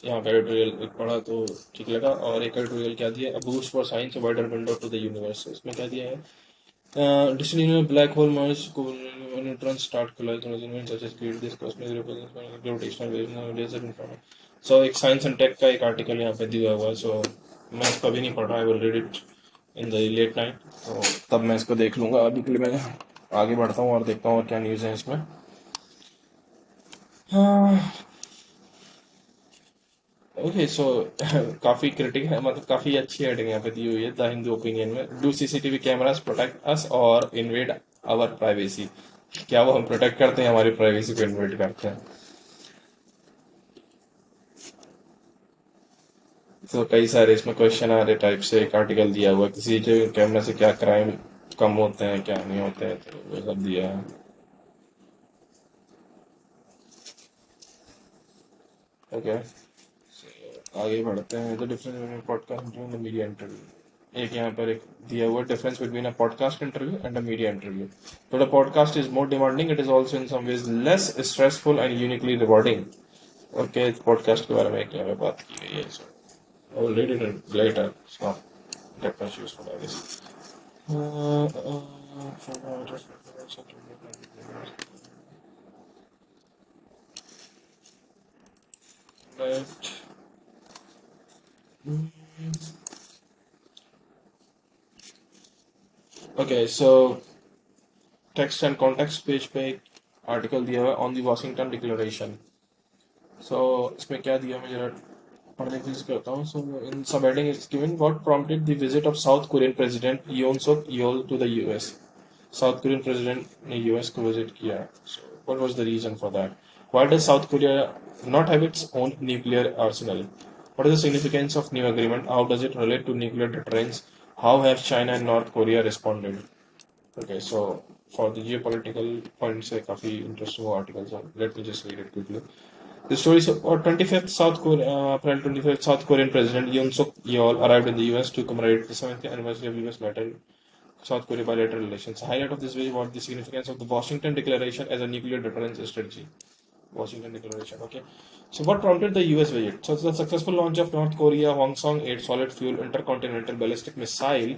यहाँ पे एडिटोरियल पढ़ा तो ठीक लगा. और एक एडिटोरियल क्या दिया, a boost for science, wider window to the universe. इसमें क्या दिया है, distant black hole merge neutrons start colliding such as create this cosmic gravitational wave laser information. So एक साइंस एंड टेक का एक आर्टिकल यहाँ पे दिया हुआ है. सो मैं इसको अभी नहीं पढ़ रहा, I will read it in the late night, तो तब मैं इसको देख लूंगा. अभी के लिए मैं आगे बढ़ता हूँ और देखता हूँ और क्या न्यूज़ है इसमें. ओके, सो काफी क्रिटिक है, मतलब काफी अच्छी हेडिंग यहाँ पे दी हुई है द हिंदू ओपिनियन में. Do CCTV cameras protect us और इन्वेड आवर प्राइवेसी. क्या वो हम प्रोटेक्ट करते हैं, हमारी प्राइवेसी को इन्वेड करते हैं. तो कई सारे इसमें क्वेश्चन आ रहे टाइप से एक आर्टिकल दिया हुआ कि सीसीटीवी कैमरा से क्या क्राइम कम होते हैं क्या नहीं होते हैं, तो वो सब दिया है. ओके, आगे बढ़ते हैं. The difference between podcast interview and media interview. एक यहाँ पर एक दिया हुआ difference between a podcast interview and a media interview. तो the podcast is more demanding, it is also in some ways less stressful and uniquely rewarding. Okay, podcast के बारे में एक यहाँ पे बात की गई है. I will read it later. It's not that much useful, I guess. Right. Okay, so text and context page पे एक आर्टिकल दिया हुआ है ऑन द वॉशिंगटन डिक्लेरेशन. सो इसमें क्या दिया, मैं जरा पढ़ने की कोशिश करता हूँ. So in sub heading is given what prompted the visit of South Korean president Yoon Suk Yeol to the US. South Korean president ने यूएस को विजिट किया. So what was the reason for that? Why does South Korea not have its own nuclear arsenal? What is the significance of new agreement? How does it relate to nuclear deterrence? How have China and North Korea responded? Okay, so for the geopolitical points, काफी interesting articles are. Let me just read it quickly. The story is 25th April 25th, South Korean President Yoon Suk Yeol arrived in the US to commemorate the 70th anniversary of US bilateral South Korea bilateral relations. Highlight of this visit was the significance of the Washington Declaration as a nuclear deterrence strategy. Washington Declaration. Okay, so what prompted the US visit? So the successful launch of North Korea Hwasong-8 solid fuel intercontinental ballistic missile,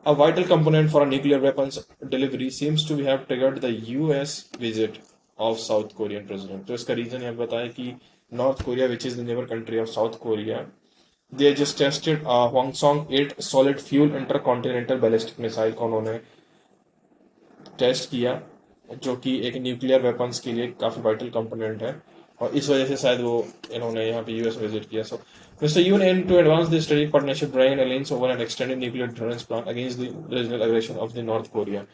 a vital component for a nuclear weapons delivery, seems to have triggered the US visit of South Korean president. तो इसका reason यह बताया कि north Korea which is the neighbour country of south Korea, they just tested Hwasong 8 solid fuel intercontinental ballistic missile को उन्होंने test किया, जो कि एक न्यूक्लियर वेपन्स के लिए काफ़ी वाइटल कंपोनेंट है, और इस वजह से शायद वो इन्होंने यहाँ पे यूएस विजिट किया। So mister Yoon aim to advance the strategic partnership drawing alliance over an extended nuclear defence plan against the regional aggression of the North Korea.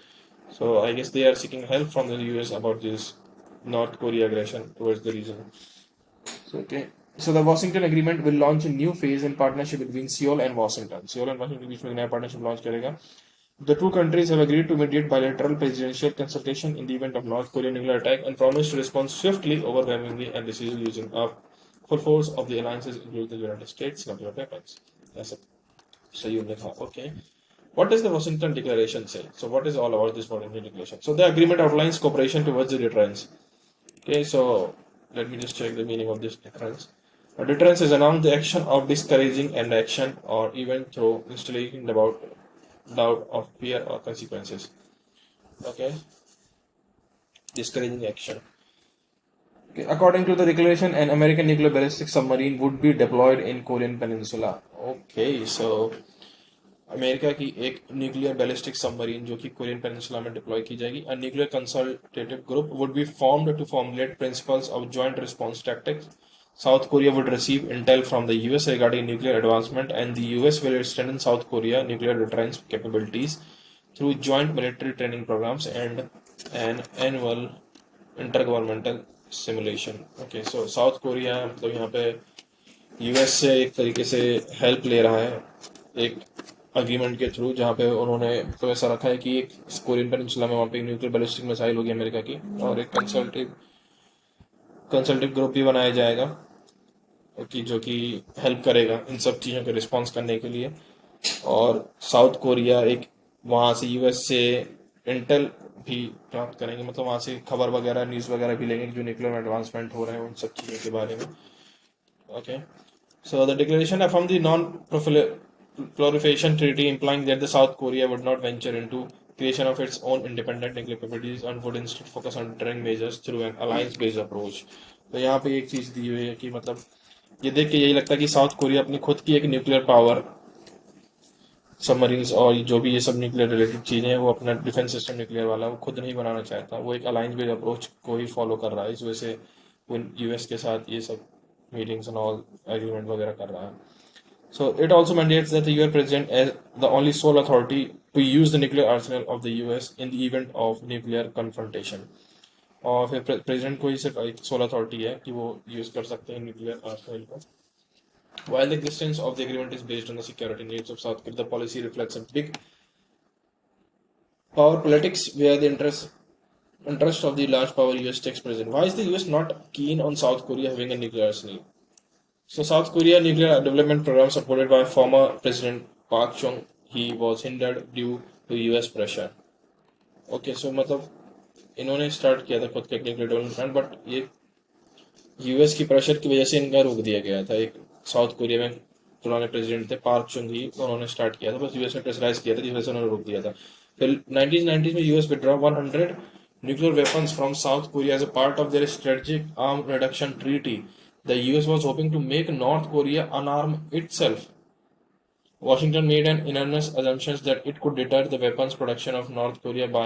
So I guess they are seeking help from the US about this North Korea aggression towards the region. So okay. So the Washington Agreement will launch a new phase in partnership between Seoul and Washington. Seoul and Washington के बीच में एक नया partnership launch करेगा. The two countries have agreed to mediate bilateral presidential consultation in the event of North Korean nuclear attack and promise to respond swiftly, overwhelmingly, and decisively using full force of the alliances, including the United States nuclear weapons. That's it. So you know, okay. What does the Washington Declaration say? So what is all about this Washington Declaration? So the agreement outlines cooperation towards the deterrence. Okay, so let me just check the meaning of this deterrence. A deterrence is announced the action of discouraging an action or event through instilling doubt of fear or consequences. Okay, discouraging action. Okay. According to the declaration, an American nuclear ballistic submarine would be deployed in Korean Peninsula. Okay, so America की एक nuclear ballistic submarine जो कि Korean peninsula में deploy की जाएगी। A nuclear consultative group would be formed to formulate principles of joint response tactics. South Korea would receive intel from the US regarding nuclear advancement, and the US will strengthen South Korea nuclear deterrence capabilities through joint military training programs and an annual intergovernmental simulation. Okay, so South Korea मतलब यहाँ पे US से एक तरीके से help ले रहा है एक अग्रीमेंट के थ्रू, जहाँ पे उन्होंने तो ऐसा रखा है कि एक कोरियन पेनिनसुला में वहाँ पे न्यूक्लियर बैलिस्टिक मिसाइल होगी अमेरिका की, और एक कंसल्टिव ग्रुप भी बनाया जाएगा कि जो कि हेल्प करेगा इन सब चीज़ों के रिस्पॉन्स करने के लिए। और साउथ कोरिया एक वहाँ से यूएस से इंटेल भी प्राप्त करेंगे, मतलब वहाँ से खबर वगैरह न्यूज़ वगैरह भी लेंगे जो न्यूक्लियर एडवांसमेंट हो रहे हैं उन सब चीज़ों के बारे में। ओके, सो द डिक्लेरेशन है from the non proliferation treaty implying that the South Korea would not venture into creation of its own independent nuclear capabilities and would instead focus on deterring measures through an alliance-based approach। तो यहाँ पे एक चीज़ दी हुई है कि मतलब ये देख के यही लगता है कि साउथ कोरिया अपनी खुद की एक न्यूक्लियर पावर सबमरीन्स और जो भी ये सब न्यूक्लियर रिलेटेड चीज़ें हैं वो अपना डिफेंस सिस्टम न्यूक्लियर वाला वो खुद नहीं बनाना चाहता, वो एक अलायंस बेस्ड अप्रोच को ही फॉलो कर रहा है। इस वजह से वो यूएस के साथ ये सब मीटिंग्स एंड ऑल एग्रीमेंट वगैरह कर रहा है। So it also mandates that the US president as the only sole authority to use the nuclear arsenal of the US in the event of nuclear confrontation। और फिर president को ही सिर्फ एक soul authority है कि वो यूज कर सकते हैं न्यूक्लियर आर्सेनल को। While the existence of the agreement is based on the security needs of South Korea, the policy reflects a big power politics where the interest of the large power US takes precedence. Why is the US not keen on South Korea having a nuclear arsenal? So South Korea nuclear development program supported by former President Park Chung-hee was hindered due to US pressure। Okay, so मतलब इन्होंने start किया था खुद का nuclear development plan, but ये US की pressure की वजह से इनका रोक दिया गया था। एक साउथ कोरिया में पुराने प्रेसिडेंट थे पार्क chung-hee, उन्होंने स्टार्ट किया था, बस यूएस ने प्रेशराइज किया था जिस वजह से उन्होंने रोक दिया था। फिर 1990 में US withdraw 100 nuclear weapons from South Korea as a part of their strategic arm reduction treaty। The US was hoping to make North Korea unarm itself। Washington made an enormous assumption that it could deter the weapons production of North Korea by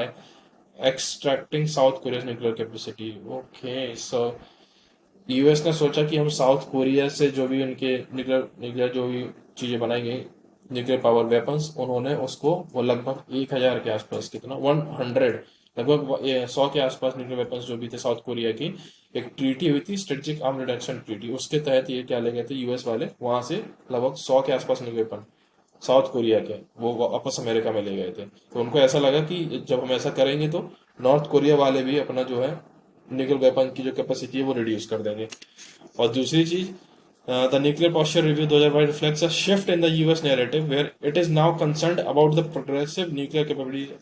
extracting South Korea's nuclear capacity। Okay, so US ने सोचा कि हम south Korea से जो भी उनके nuclear जो भी चीज़ें बनाई गई न्यूक्लियर पावर वेपन्स, उन्होंने उसको वो लगभग 1000 के आसपास, कितना 100 लगभग 100 के आसपास न्यूक्लियर वेपन्स जो भी थे साउथ कोरिया की, एक ट्रीटी हुई थी स्ट्रेटेजिक आर्म रिडक्शन ट्रीटी, उसके तहत ये क्या ले गए थे यूएस वाले वहां से लगभग 100 के आसपास न्यूक्लियर वेपन साउथ कोरिया के वो वापस अमेरिका में ले गए थे। तो उनको ऐसा लगा कि जब हम ऐसा करेंगे तो नॉर्थ कोरिया वाले भी अपना जो है न्यूक्लियर वेपन की जो कैपेसिटी है वो रिड्यूस कर देंगे। और दूसरी चीज, the nuclear posture review 2022 reflects a shift in the US narrative where it is now concerned about the progressive nuclear capability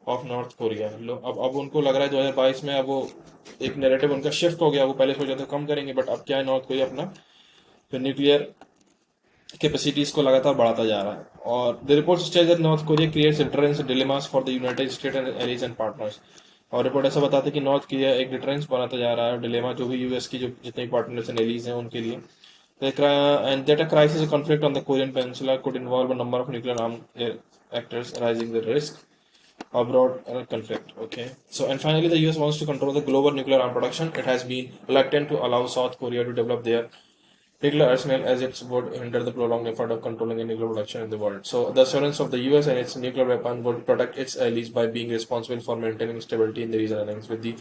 of North Korea. अब उनको लग रहा है 2022 में अब वो एक नैरेटिव उनका शिफ्ट हो गया, वो पहले सोचा था कम करेंगे, बट अब क्या है नॉर्थ कोरिया अपना न्यूक्लियर कैपेसिटीज को लगातार बढ़ाता जा रहा है। और the report stage that north Korea creates deterrence dilemmas for the United states and allies and partners. और रिपोर्ट ऐसा बताते हैं कि नॉर्थ कोरिया एक डिटरेंस बनाता जा रहा है, डिलेमा जो भी यूएस की जो जितने पार्टनर्स एंड एलीज हैं उनके लिए, and that a crisis, a conflict on the Korean Peninsula could involve a number of nuclear armed actors, raising the risk abroad conflict. Okay, so and finally, the US wants to control the global nuclear arm production. It has been reluctant to allow South Korea to develop their nuclear arsenal as it would hinder the prolonged effort of controlling a nuclear production in the world. So the assurance of the US and its nuclear weapon would protect its allies by being responsible for maintaining stability in the region. And with the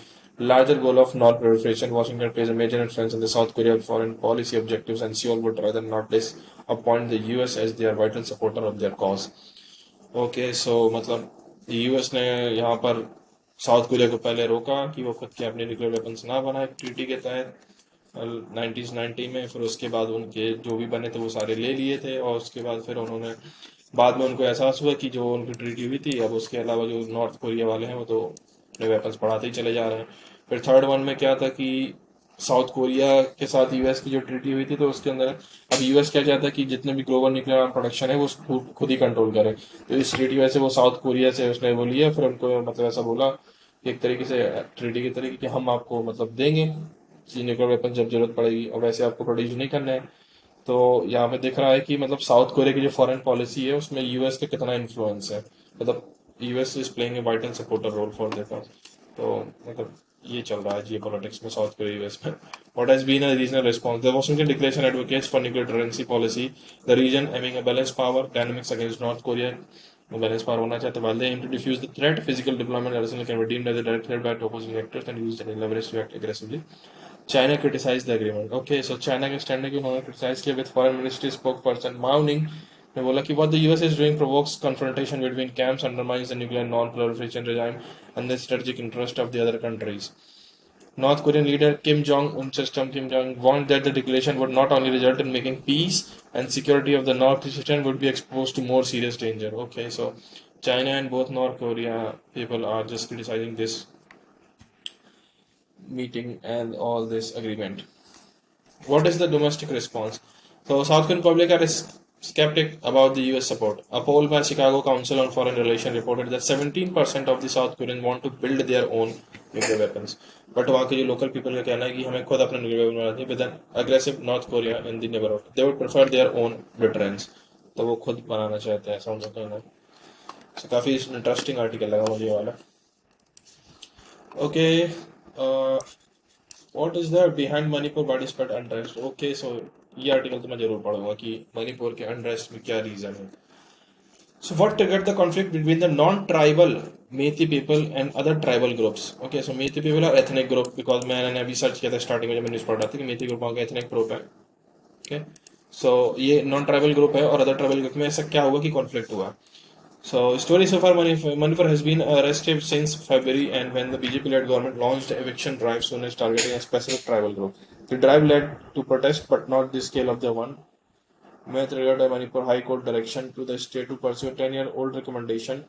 larger goal of non-proliferation, Washington plays a major influence in the South Korea foreign policy objectives, and Seoul would rather not disappoint the US as they are vital supporter of their cause. Okay, so मतलब US ने यहाँ पर south Korea को पहले रोका कि वो खुद के अपने न्यूक्लियर वेपन्स ना बनाए ट्रीटी के तहत 1990 में, फिर उसके बाद उनके जो भी बने थे वो सारे ले लिए थे, और उसके बाद फिर उन्होंने बाद में उनको एहसास हुआ कि जो उनकी ट्रीटी हुई थी, अब उसके अलावा जो नॉर्थ कोरिया वाले हैं वो तो अपने वेपन्स बढ़ाते ही चले जा रहे हैं। फिर थर्ड वन में क्या था कि साउथ कोरिया के साथ यूएस की जो ट्रीटी हुई थी, तो उसके अंदर अब यूएस क्या चाहता है कि जितने भी ग्लोबल न्यूक्लियर प्रोडक्शन है वो खुद ही कंट्रोल करे। तो इस ट्रीटी वजह से वो साउथ कोरिया से उसने वो लिया, फिर उनको मतलब ऐसा बोला कि एक तरीके से ट्रीटी के तरीके कि हम आपको मतलब देंगे न्यूक्लियर वेपन जब जरूरत पड़ेगी, और वैसे आपको प्रोड्यूस नहीं करना है। तो यहाँ पे दिख रहा है कि मतलब साउथ कोरिया की जो फॉरेन पॉलिसी है उसमें यूएस का कितना इन्फ्लुएंस है, मतलब US is playing a vital supporter role for their cause. तो मतलब ये चल रहा है जियो पॉलिटिक्स में साउथ कोरिया यूएस में। What has been a regional response? The Washington Declaration advocates for nuclear deterrency policy. The region aiming a balanced power dynamics against North Korea. Balanced power होना चाहते हैं, while they aim to defuse the threat. Physical deployment arsenal can be deemed as a direct threat by opposing actors and used as leverage to act aggressively. China criticized the agreement. Okay, so China के stand की उन्होंने criticize किया with foreign ministry spokesperson Mao Ning ने बोला कि what the US is doing provokes confrontation between camps, undermines the nuclear non-proliferation regime and the strategic interest of the other countries. North Korean leader Kim Jong-un system Kim Jong warned that the declaration would not only result in making peace and security of the North region would be exposed to more serious danger. Okay, so China and both North Korea people are just criticizing this meeting and all this agreement. What is the domestic response? So South Korean public are skeptic about the US support. A poll by Chicago Council on Foreign Relations reported that 17% of the South Koreans want to build their own nuclear weapons. But वहाँ के जो local people का कहना है कि हमें खुद अपना nuclear weapon बनाना चाहिए with an aggressive North Korea in the neighborhood. They would prefer their own deterrence. तो वो खुद बनाना चाहते हैं, ऐसा उनका कहना है। So काफी इंटरेस्टिंग आर्टिकल लगा मुझे ये वाला। Okay, what is there behind Manipur widespread unrest? Okay, so ये आर्टिकल तो मैं जरूर पढ़ूंगा कि मणिपुर के अनरेस्ट में क्या रीजन है। So what triggered the conflict between the non-tribal Meitei people and other tribal groups? Okay, so Meitei people are ethnic group because मैंने अभी सर्च किया था स्टार्टिंग में जब मैं न्यूज़ पढ़ रहा था कि Meitei ग्रुप का ethnic group है। Okay, so ये non-tribal group है और other tribal group में ऐसा क्या हुआ कि conflict हुआ। So story so far, Manipur has been arrested since February, and when the BJP-led government launched eviction drive soon as targeting a specific tribal group. The drive led to protest, but not the scale of the one. May triggered a Manipur High Court direction to the state to pursue a 10-year-old recommendation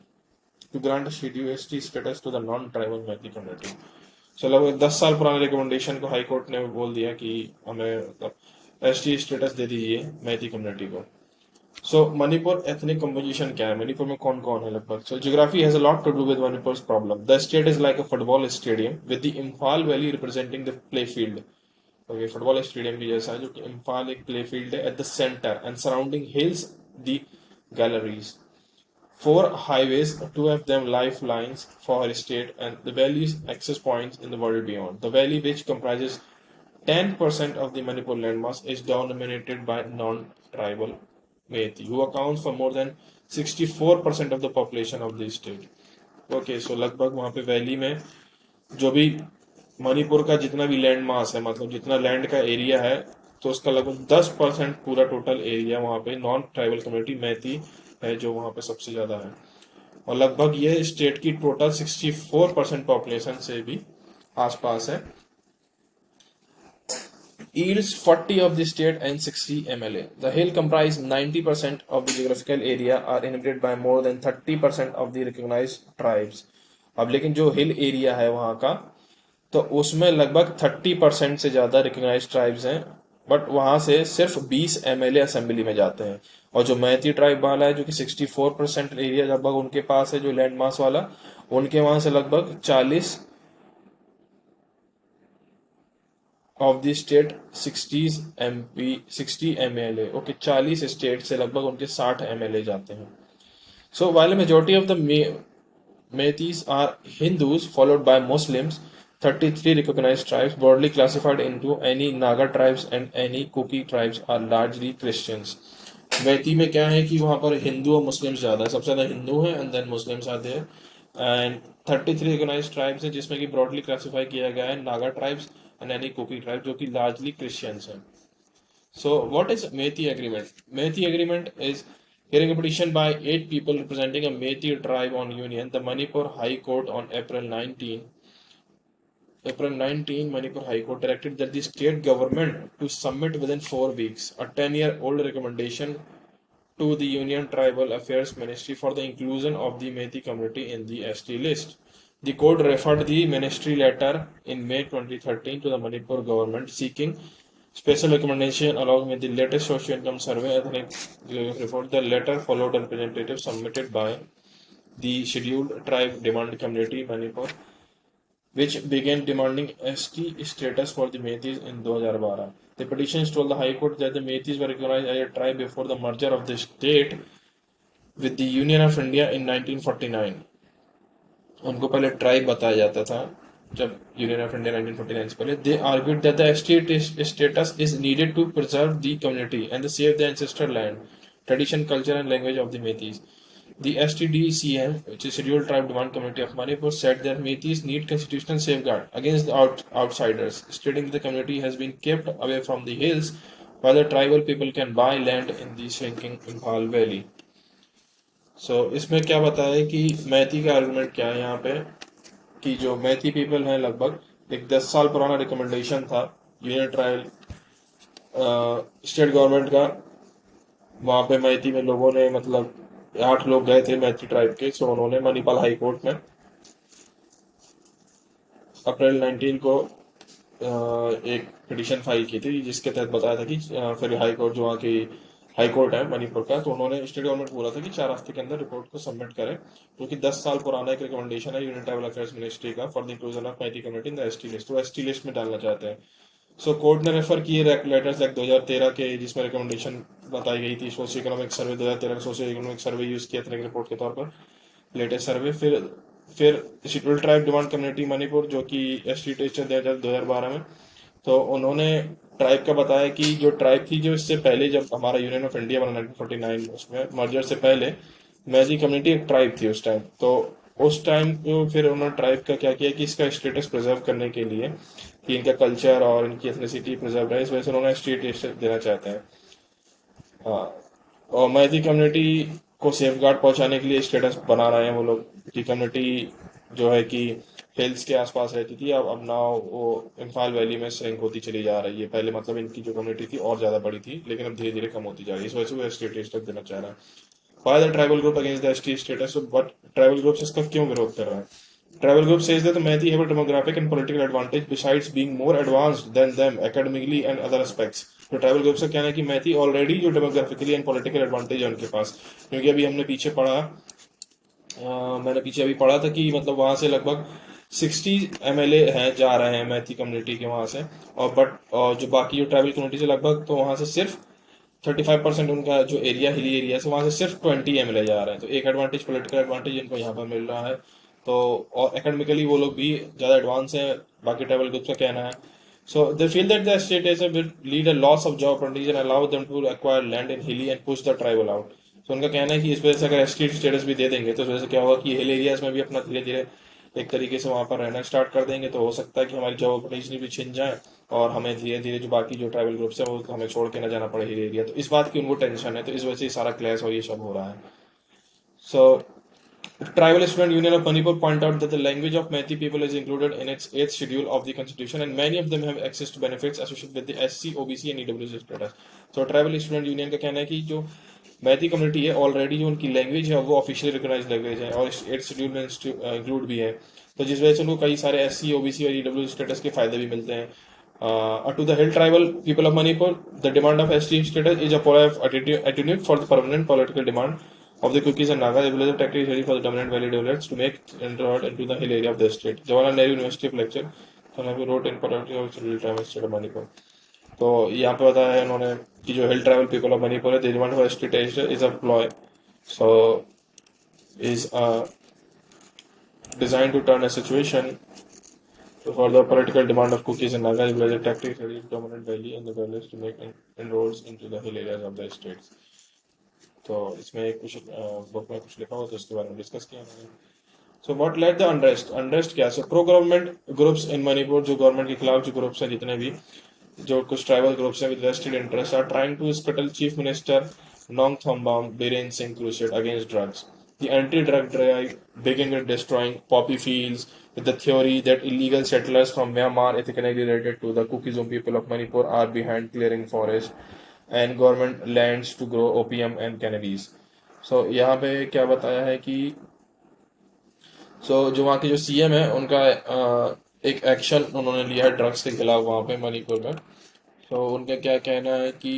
to grant a Schedule ST status to the non-tribal Meitei community. So लगभग 10 साल पुराने recommendation को high court ने बोल दिया कि हमें मतलब ST स्टेटस दे दीजिए Meitei कम्युनिटी को। So Manipur ethnic composition क्या है, मणिपुर में कौन कौन है लगभग। So geography has a lot to do with Manipur's problem. The state is like a football stadium with the Imphal Valley representing the play field. Okay, football stadium की जैसा है जो कि इम्फाल एक play field है at the center and surrounding hills the galleries. 4 highways, 2 of them lifelines for our state, and the valley's access points in the world beyond. The valley, which comprises 10% of the Manipur landmass, is dominated by non-tribal Meitei, who accounts for more than 64% of the population of the state. Okay, so लगभग वहाँ पे valley में जो भी मणिपुर का जितना भी land mass है, मतलब जितना लैंड का एरिया है, तो उसका लगभग 10% पूरा टोटल एरिया वहाँ पे नॉन ट्राइबल कम्युनिटी मैती है जो वहाँ पे सबसे ज़्यादा है, और लगभग ये स्टेट की टोटल 64% पॉपुलेशन से भी आसपास है। Yields 40 of the state and 60 MLA. The hill comprise 90% of the geographical area are inhabited by more than 30% of the recognized tribes. अब लेकिन जो हिल एरिया है वहाँ का, तो उसमें लगभग 30% से ज़्यादा रिकग्नाइज ट्राइब्स हैं, बट वहाँ से सिर्फ 20 MLA असेंबली में जाते हैं। और जो मैती ट्राइब वाला है जो कि 64% एरिया लगभग उनके पास है, जो लैंड मास वाला, उनके वहाँ से लगभग 40 of the state 60 MLA, okay 40 state से लगभग उनके 60 MLA जाते हैं. So while a majority of the Meiteis are Hindus, followed by Muslims, 33 recognized tribes, broadly classified into any Naga tribes and any Kuki tribes, are largely Christians. Maiti में क्या है कि वहाँ पर हिंदू और मुस्लिम ज़्यादा है, सबसे ज़्यादा हिंदू हैं एंड देन मुस्लिम्स आते हैं. एंड 33 रिकॉग्नाइज्ड ट्राइब्स हैं जिसमें कि ब्रॉडली क्लासिफाई किया गया है Naga tribes and any Kuki tribe जो कि लार्जली क्रिश्चियंस हैं. So, what is Meitei Agreement? Meitei Agreement is hearing a petition by 8 people representing a Meitei tribe on union. The Manipur High Court on April 19, Manipur High Court directed that the state government to submit within 4 weeks a 10-year-old recommendation to the Union Tribal Affairs Ministry for the inclusion of the Meitei community in the ST list. The court referred the ministry letter in May 2013 to the Manipur government seeking special recommendation along with the latest socio-income survey ethnic report. The letter followed a representative submitted by the Scheduled Tribe Demand Community Manipur, which began demanding ST status for the Meiteis in 2012. The petitions told the High Court that the Meiteis were recognized as a tribe before the merger of the state with the Union of India in 1949. उनको पहले tribe बताया जाता था जब union of India 1949 से पहले. They argued that the status is needed to preserve the community and save the ancestor land, tradition, culture and language of the Meiteis. The STDCM, which is Scheduled Tribe Demand Committee of Manipur, said that Meiteis need constitutional safeguard against the outsiders, stating that the community has been kept away from the hills while the tribal people can buy land in the shrinking Imphal Valley. इसमें क्या बताया है कि मैती का argument क्या है यहाँ पे कि जो मैती पीपल हैं लगभग एक 10 साल पुराना रिकमेंडेशन था यूनियन ट्राइबल स्टेट गवर्नमेंट का. वहाँ पे मैती में लोगों ने मतलब 8 लोग गए थे मैती ट्राइब के. सो उन्होंने मणिपाल हाई कोर्ट में अप्रैल 19 को एक पिटीशन फाइल की थी जिसके तहत बताया था कि फिर हाई कोर्ट जो वहाँ की हाई कोर्ट है मणिपुर का, तो उन्होंने स्टेट गवर्नमेंट को बोला था कि 4 हफ्ते के अंदर रिपोर्ट को सबमिट करें, क्योंकि 10 साल पुराना एक रिकमेंडेशन है यूनियन ट्राइबल अफेयर्स मिनिस्ट्री का for the inclusion of Meitei community in the ST list. तो एसटी लिस्ट में डालना चाहते हैं. सो कोर्ट ने रेफर किए लेटर्स लाइक 2013 के जिसमें रिकमेंडेशन बताई गई थी. सोशियो इकोनॉमिक सर्वे 2013 का सोशियो इकोनॉमिक सर्वे यूज किया था रिपोर्ट के तौर पर लेटेस्ट सर्वे. फिर scheduled tribe demand community Manipur जो कि एसटी टेस्ट 2012 में, तो उन्होंने ट्राइब का बताया कि जो ट्राइब थी जो इससे पहले जब हमारा यूनियन ऑफ इंडिया बना 1949 उसमें मर्जर से पहले मैती कम्युनिटी एक ट्राइब थी उस टाइम. तो उस टाइम को फिर उन्होंने ट्राइब का क्या किया कि इसका स्टेटस प्रिजर्व करने के लिए कि इनका कल्चर और इनकी एथनिसिटी प्रिजर्व रहे, इस वजह से उन्होंने स्टेट देना चाहते हैं. हाँ, और मैती कम्युनिटी को सेफ गार्ड पहुंचाने के लिए स्टेटस बना रहे हैं वो लोग की कम्युनिटी जो है कि हिल्स के आसपास रहती थी अब ना वो इम्फाल वैली में श्रिंक होती चली जा रही है. पहले मतलब इनकी जो कम्युनिटी थी और ज़्यादा बड़ी थी लेकिन अब धीरे धीरे कम होती जा रही है. इस वजह से वो स्टेट स्टेटस देना चाह रहा है. Why the tribal group against the ST status, but tribal group इसका क्यों विरोध कर रहा है? Tribal group says that the Meitei have a demographic and political advantage besides being more advanced than them academically and other aspects. तो tribal group का कहना है कि मैती ऑलरेडी जो डेमोग्राफिकली एंड पॉलिटिकल एडवांटेज है उनके पास, क्योंकि अभी हमने पीछे पढ़ा मैंने पीछे अभी पढ़ा था कि मतलब वहां से लगभग 60 MLA हैं जा रहे हैं मैती कम्युनिटी के वहां से, और जो बाकी जो ट्राइबल कम्युनिटी से लगभग तो वहां से सिर्फ 35% उनका जो एरिया हिली एरिया से वहां से सिर्फ 20 MLA जा रहे हैं. तो एक एडवांटेज पॉलिटिकल एडवांटेज इनको यहाँ पर मिल रहा है. तो और एकेडमिकली वो लोग भी ज़्यादा एडवांस हैं बाकी ट्राइबल ग्रुप्स का कहना है. So they feel that the state will lead a loss of job opportunities and allow them to acquire land in hilly and push the tribal out. तो उनका कहना है कि इस वजह से अगर एसटी स्टेटस भी दे देंगे तो इस वजह से क्या होगा कि हिल एरियाज में भी अपना धीरे धीरे एक तरीके से वहाँ पर रहना स्टार्ट कर देंगे, तो हो सकता है कि हमारी जॉब अपॉर्चुनिटी भी छिन जाए और हमें धीरे धीरे जो बाकी जो ट्राइबल ग्रुप्स है वो हमें छोड़ के ना जाना पड़े हिल एरिया. तो इस बात की उनको टेंशन है, तो इस वजह से सारा क्लैश और ये सब हो रहा है. सो Tribal Student Union of Manipur point out that the language of Meitei people is included in its 8th schedule of the constitution and many of them have access to benefits associated with the SC, OBC and EWC status. So Tribal Student Union का कहना है कि जो Maiti community है already जो उनकी language है वो ऑफिशियली रिकॉग्नाइज लैंग्वेज है और 8th शेड्यूल में इंक्लूड भी है, तो जिस वजह से उनको कई सारे SC, OBC और EWC स्टेटस के फायदे भी मिलते हैं. To the Hill tribal people of Manipur, the demand of ST status is a polite attitude for the permanent political demand of the Kukis and Nagas, as well as a tactic ready for the dominant valley developers to make inroad into the hill area of the state. Jawaharlal Nehru University of Lecture wrote in state of Manipur. तो यहाँ पे बताया है उन्होंने कि जो हिल tribal people of Manipur है, they want for state is a ploy, so is designed to turn a situation for the political demand of cookies and Naga village tactics ready dominant Delhi and the villages to make inroads into the hill areas of the states. तो इसमें कुछ book में कुछ लिखा हुआ तो उसके बारे में डिस्कस किया उन्होंने। So what led the unrest क्या, so pro government groups in Manipur, जो गवर्नमेंट के खिलाफ जो ग्रुप्स हैं जितने भी, जो कुछ ट्राइबल ग्रुप्स हैं with vested interest are trying to scuttle chief minister Nongthambam Biren Singh crusade against drugs. The anti-drug drive began with destroying poppy fields with the theory that illegal settlers from Myanmar, ethnically related to the Kukizum people of Manipur, are behind clearing forest and government lands to grow opium and cannabis. So यहाँ पे क्या बताया है कि जो वहाँ के जो सीएम है उनका एक एक्शन उन्होंने लिया है ड्रग्स के खिलाफ वहाँ पे मणिपुर में। उनका क्या कहना है कि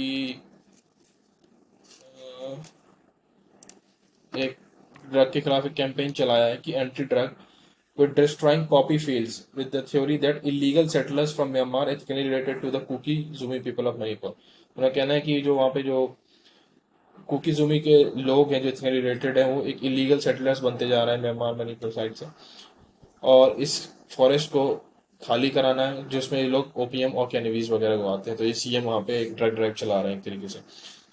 एक ड्रग के खिलाफ एक कैंपेन चलाया है कि anti drug with destroying poppy fields with the theory that illegal settlers from Myanmar ethnically related to the Kuki Zumi people of Manipur। उनका कहना है कि जो वहाँ पे जो कुकी जुमी के लोग हैं जो इतने रिलेटेड हैं वो एक इलीगल सेटलर्स बनते जा रहे हैं म्यांमार मणिपुर साइड से, और इस फॉरेस्ट को खाली कराना है जिसमें ये लोग ओपीएम और कैनबीज वगैरह उगाते हैं। तो ये सीएम वहाँ पे एक ड्रग ड्राइव चला रहे हैं एक तरीके से।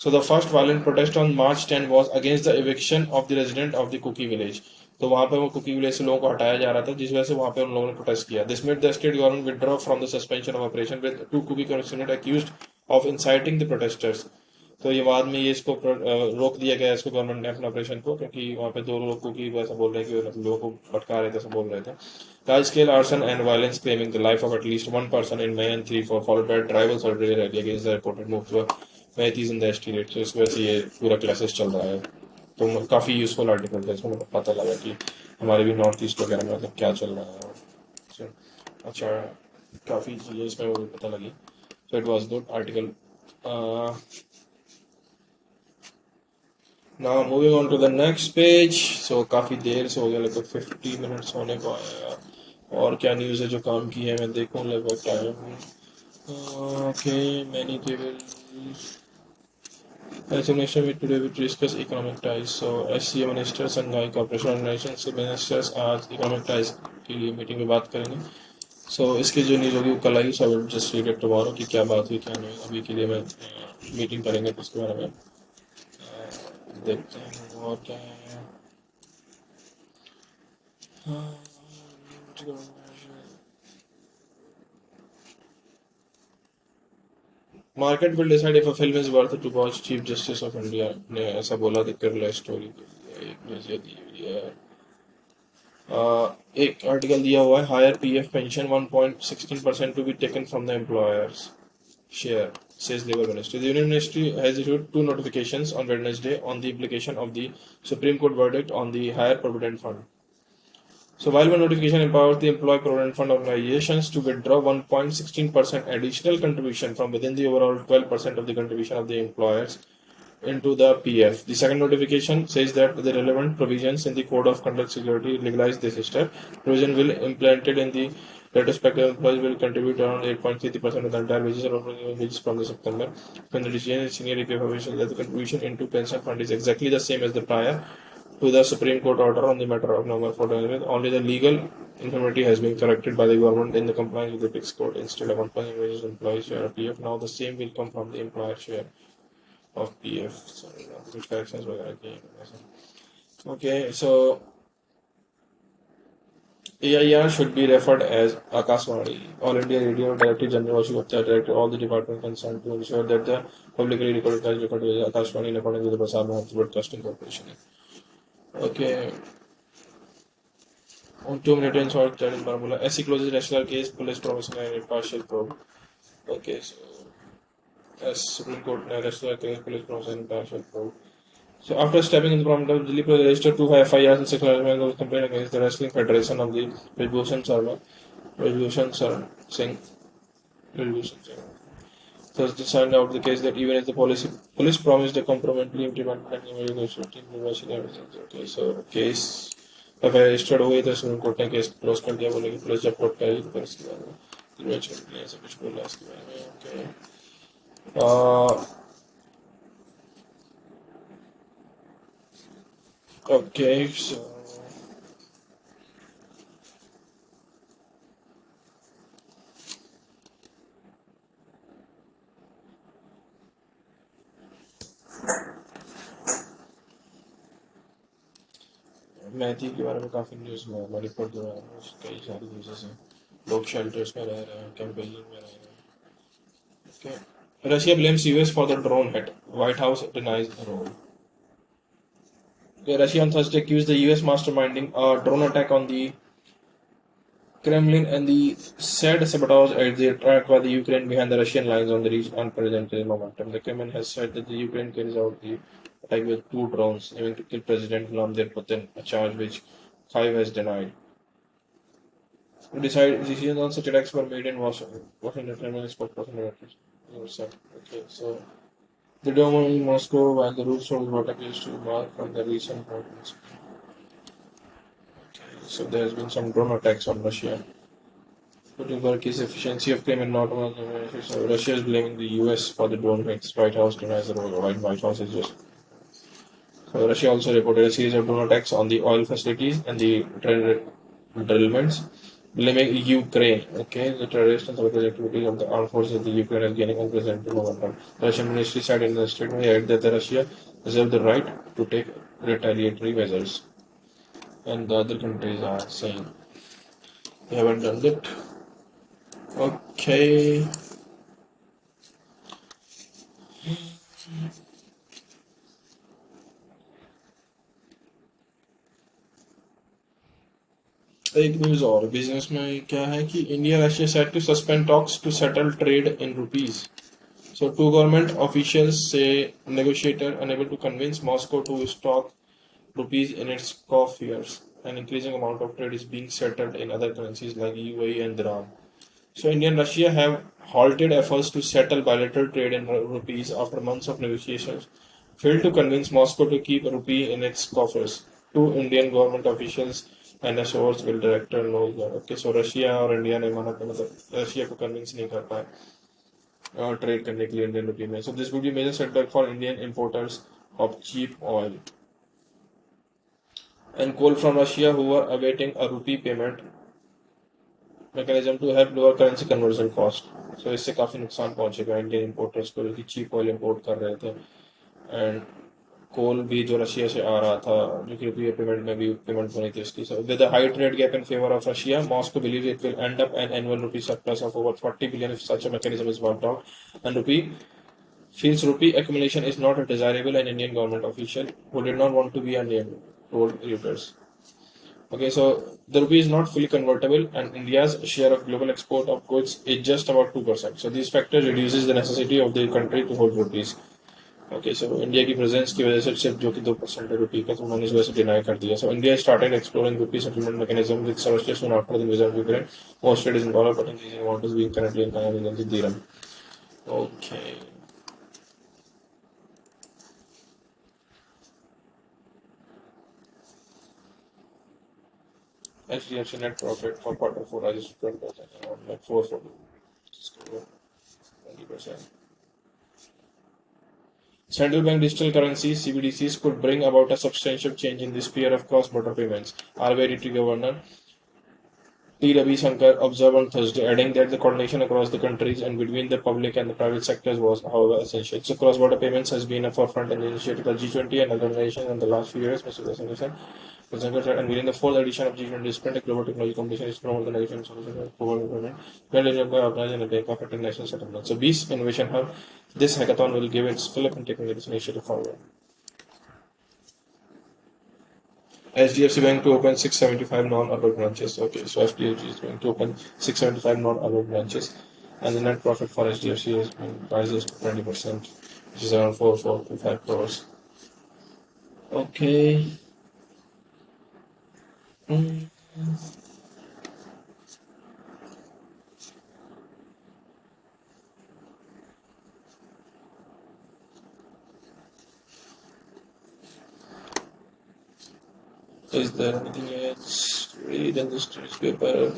So the first violent protest on March 10 was against the eviction of the resident of the Kuki village. तो वहाँ पे वो कुकी विलेज से लोगों को हटाया जा रहा था जिस वजह से वहाँ पे उन लोगों ने प्रोटेस्ट किया। This made the state government withdraw from the suspension of operation with 2 Kuki commissioner accused of inciting the protesters. तो ये बाद में ये इसको रोक दिया गया इसको गवर्नमेंट ने अपने ऑपरेशन को, क्योंकि वहाँ पे 2 लोग कुकी वैसा बोल रहे हैं कि लोगों को भटका रहे थे, ऐसा बोल रहे थे। Large scale arson and violence claiming the life of at least one person in May and 3-4 followed by a tribal solidarity rally against the reported move to Meiteis in the estate। तो इस वजह से ये पूरा classes चल रहा है। तो काफ़ी यूजफुल आर्टिकल था, इसमें पता लगा कि हमारे भी नॉर्थ ईस्ट वगैरह में मतलब क्या चल रहा है। अच्छा, काफ़ी चीज़ें इसमें मुझे पता लगी। So it was good article. Now moving on to the next page. So काफ़ी देर से हो गया, लगभग 50 मिनट्स होने को आया। और क्या न्यूज़ है जो काम की है मैं देखूं लगभग time. Okay, many table Minister meet today to discuss economic ties. So SCA minister Shanghai corporation organization से मिनिस्टर्स आज इकोनॉमिक टाइज के लिए मीटिंग में बात करेंगे। इसकी जो न्यूज़ होगी वो कल आएगी। So just read it tomorrow कि क्या बात हुई क्या नहीं। अभी के लिए मैं मीटिंग करेंगे तो इसके बारे में देखते हैं और क्या है। Market will decide if a film is worth to watch, chief justice of India ने ऐसा बोला द केरला स्टोरी के लिए। एक न्यूज़ दी हुई है। एक आर्टिकल दिया हुआ है, higher PF pension 1.16% to be taken from the employers share, says Labour Ministry. The Union Ministry has issued 2 notifications on Wednesday on the implication of the Supreme Court verdict on the Higher Provident Fund. So while one notification empowers the Employee Provident Fund organizations to withdraw 1.16% additional contribution from within the overall 12% of the contribution of the employers into the PF. The second notification says that the relevant provisions in the Code of Conduct Security legalize this step. Provision will implemented in the retrospective employees will contribute around 8.3% of the entire wages or wages from the September. When the decision is senior information that the contribution into pension fund is exactly the same as the prior to the Supreme Court order on the matter of November 4. Only the legal infirmity has been corrected by the government in the compliance with the fixed code. Instead of 1% wages employees share of PF, now the same will come from the employer share of PF. Sorry, कुछ corrections वगैरह किए हैं। Okay, so AIR should be referred as Akashvani, All India Radio Director General Vasu Gupta directed all the departments concerned to ensure that the publicly recorded is referred to as Akashvani in accordance with the Prasar Bharati Broadcasting Corporation. Okay. On 2 minutes और Judge Baramulla. SC closes national case, police promising an impartial probe. Okay, so as Supreme Court national case, police promising an impartial probe. So after stepping in the prominent of Delhi Police registered 2 FIRs and 6 was complaint against the Wrestling Federation of the Rajbhushan Singh. Thursday signed out the case that even if the police promised a compromisely implemented okay, so case FIR registered हो गई तो supreme court ने case close कर दिया, बोले कि police जब court करेगी तो फिर इसके बाद ऐसा कुछ बोला इसके बारे में। ओके ओके सो मैथी के बारे में काफ़ी न्यूज़ में मणिपुर जो है कई सारी न्यूज़ हैं। लोग शेल्टर्स में रह रहे हैं, कैंपेनिंग में रह रहे हैं। Okay. Russia blames US for the drone hit. White House denies the role. Okay, Russia on Thursday accused the US masterminding a drone attack on the Kremlin and the said sabotage at the attack by the Ukraine behind the Russian lines on the reach unprecedented momentum. The Kremlin has said that the Ukraine carries out the attack with two drones aiming to kill President Vladimir Putin, a charge which Kyiv has denied. Decisions on such attacks were made in Washington, Kremlin spokesperson said. Okay, so the dome in Moscow, while the roof shows what appears to be marked from the recent movements. So there has been some drone attacks on Russia. Putin's efficiency of Kremlin not one so Russia is blaming the US for the drone hits. White House denies the role. White House is just. So Russia also reported a series of drone attacks on the oil facilities and the drillments, blaming Ukraine. Okay, the terrorist and sabotage activities of the armed forces of the Ukraine are gaining unprecedented momentum. The Russian ministry said in the statement that the Russia reserves the right to take retaliatory measures, and the other countries are saying they haven't done it. Okay. एक news और business में क्या है कि India Russia set to suspend talks to settle trade in rupees. So two government officials say negotiator unable to convince Moscow to stop rupees in its coffers. An increasing amount of trade is being settled in other currencies like UAE and dirham. So India and Russia have halted efforts to settle bilateral trade in rupees after months of negotiations failed to convince Moscow to keep a rupee in its coffers. Two Indian government officials and a source will director knows that. Okay, so Russia और India ने माना था मतलब Russia को convince नहीं कर पाए trade करने के लिए इंडियन रुपी में. So this would be major setback for Indian importers of cheap oil and coal from Russia who were awaiting a rupee payment mechanism to help lower currency conversion cost. So इससे काफी नुकसान पहुंचेगा Indian importers को जो कि cheap oil import कर रहे थे एंड कोल भी जो रशिया से आ रहा था जो कि रुपये पेमेंट में भी पेमेंट बनी थी उसकी. So with the high trade gap in favor of Russia, Moscow believes it will end up an annual rupee surplus of over 40 billion if such a mechanism is worked out. And feels rupee accumulation is not desirable. An Indian government official who did not want to be named told Reuters. Okay, so the rupee is not fully convertible, and India's share of global export of goods is just about 2%. So these factors reduces the necessity of the country to hold rupees. Okay, so India की presence की वजह से सिर्फ जो कि 2% है रुपी का तो उन्होंने इस वजह से डिनाई कर दिया. So India started exploring rupee settlement mechanism with Russia soon after the invasion of Ukraine. Most trade is in dollar, but increasing amount is being currently in Canadian dirham. Okay. HDFC net profit for quarter four registered 12%, around like 440. Just go 20%. Central bank digital currencies (CBDCs) could bring about a substantial change in the sphere of cross-border payments. RBI Deputy Governor T. Ravi Shankar observed on Thursday, adding that the coordination across the countries and between the public and the private sectors was, however, essential. So, cross-border payments has been a forefront in the initiative of G20 and other organizations in the last few years. Mr. Shankar said, and within the fourth edition of G20 Sprint, a global technology competition is promoting the nation solution for global development, well developed by organizing a bank of international settlement. So, BEAS Innovation Hub, this hackathon will give its fillip in taking this initiative forward. HDFC Bank to open 675 non-urban branches. Okay, so HDFC is going to open 675 non-urban branches, and the net profit for HDFC is rises to 20%, which is around 4.45 crores. Okay. Is there anything else read in this newspaper?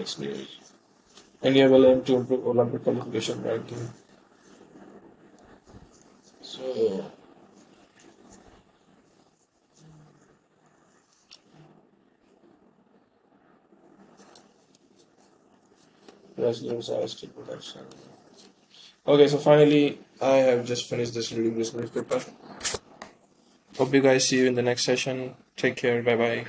Next news. India will aim to improve Olympic qualification ranking. So, residents are still protection. Okay, so finally, I have just finished this reading this newspaper. Hope you guys see you in the next session. Take care. Bye bye.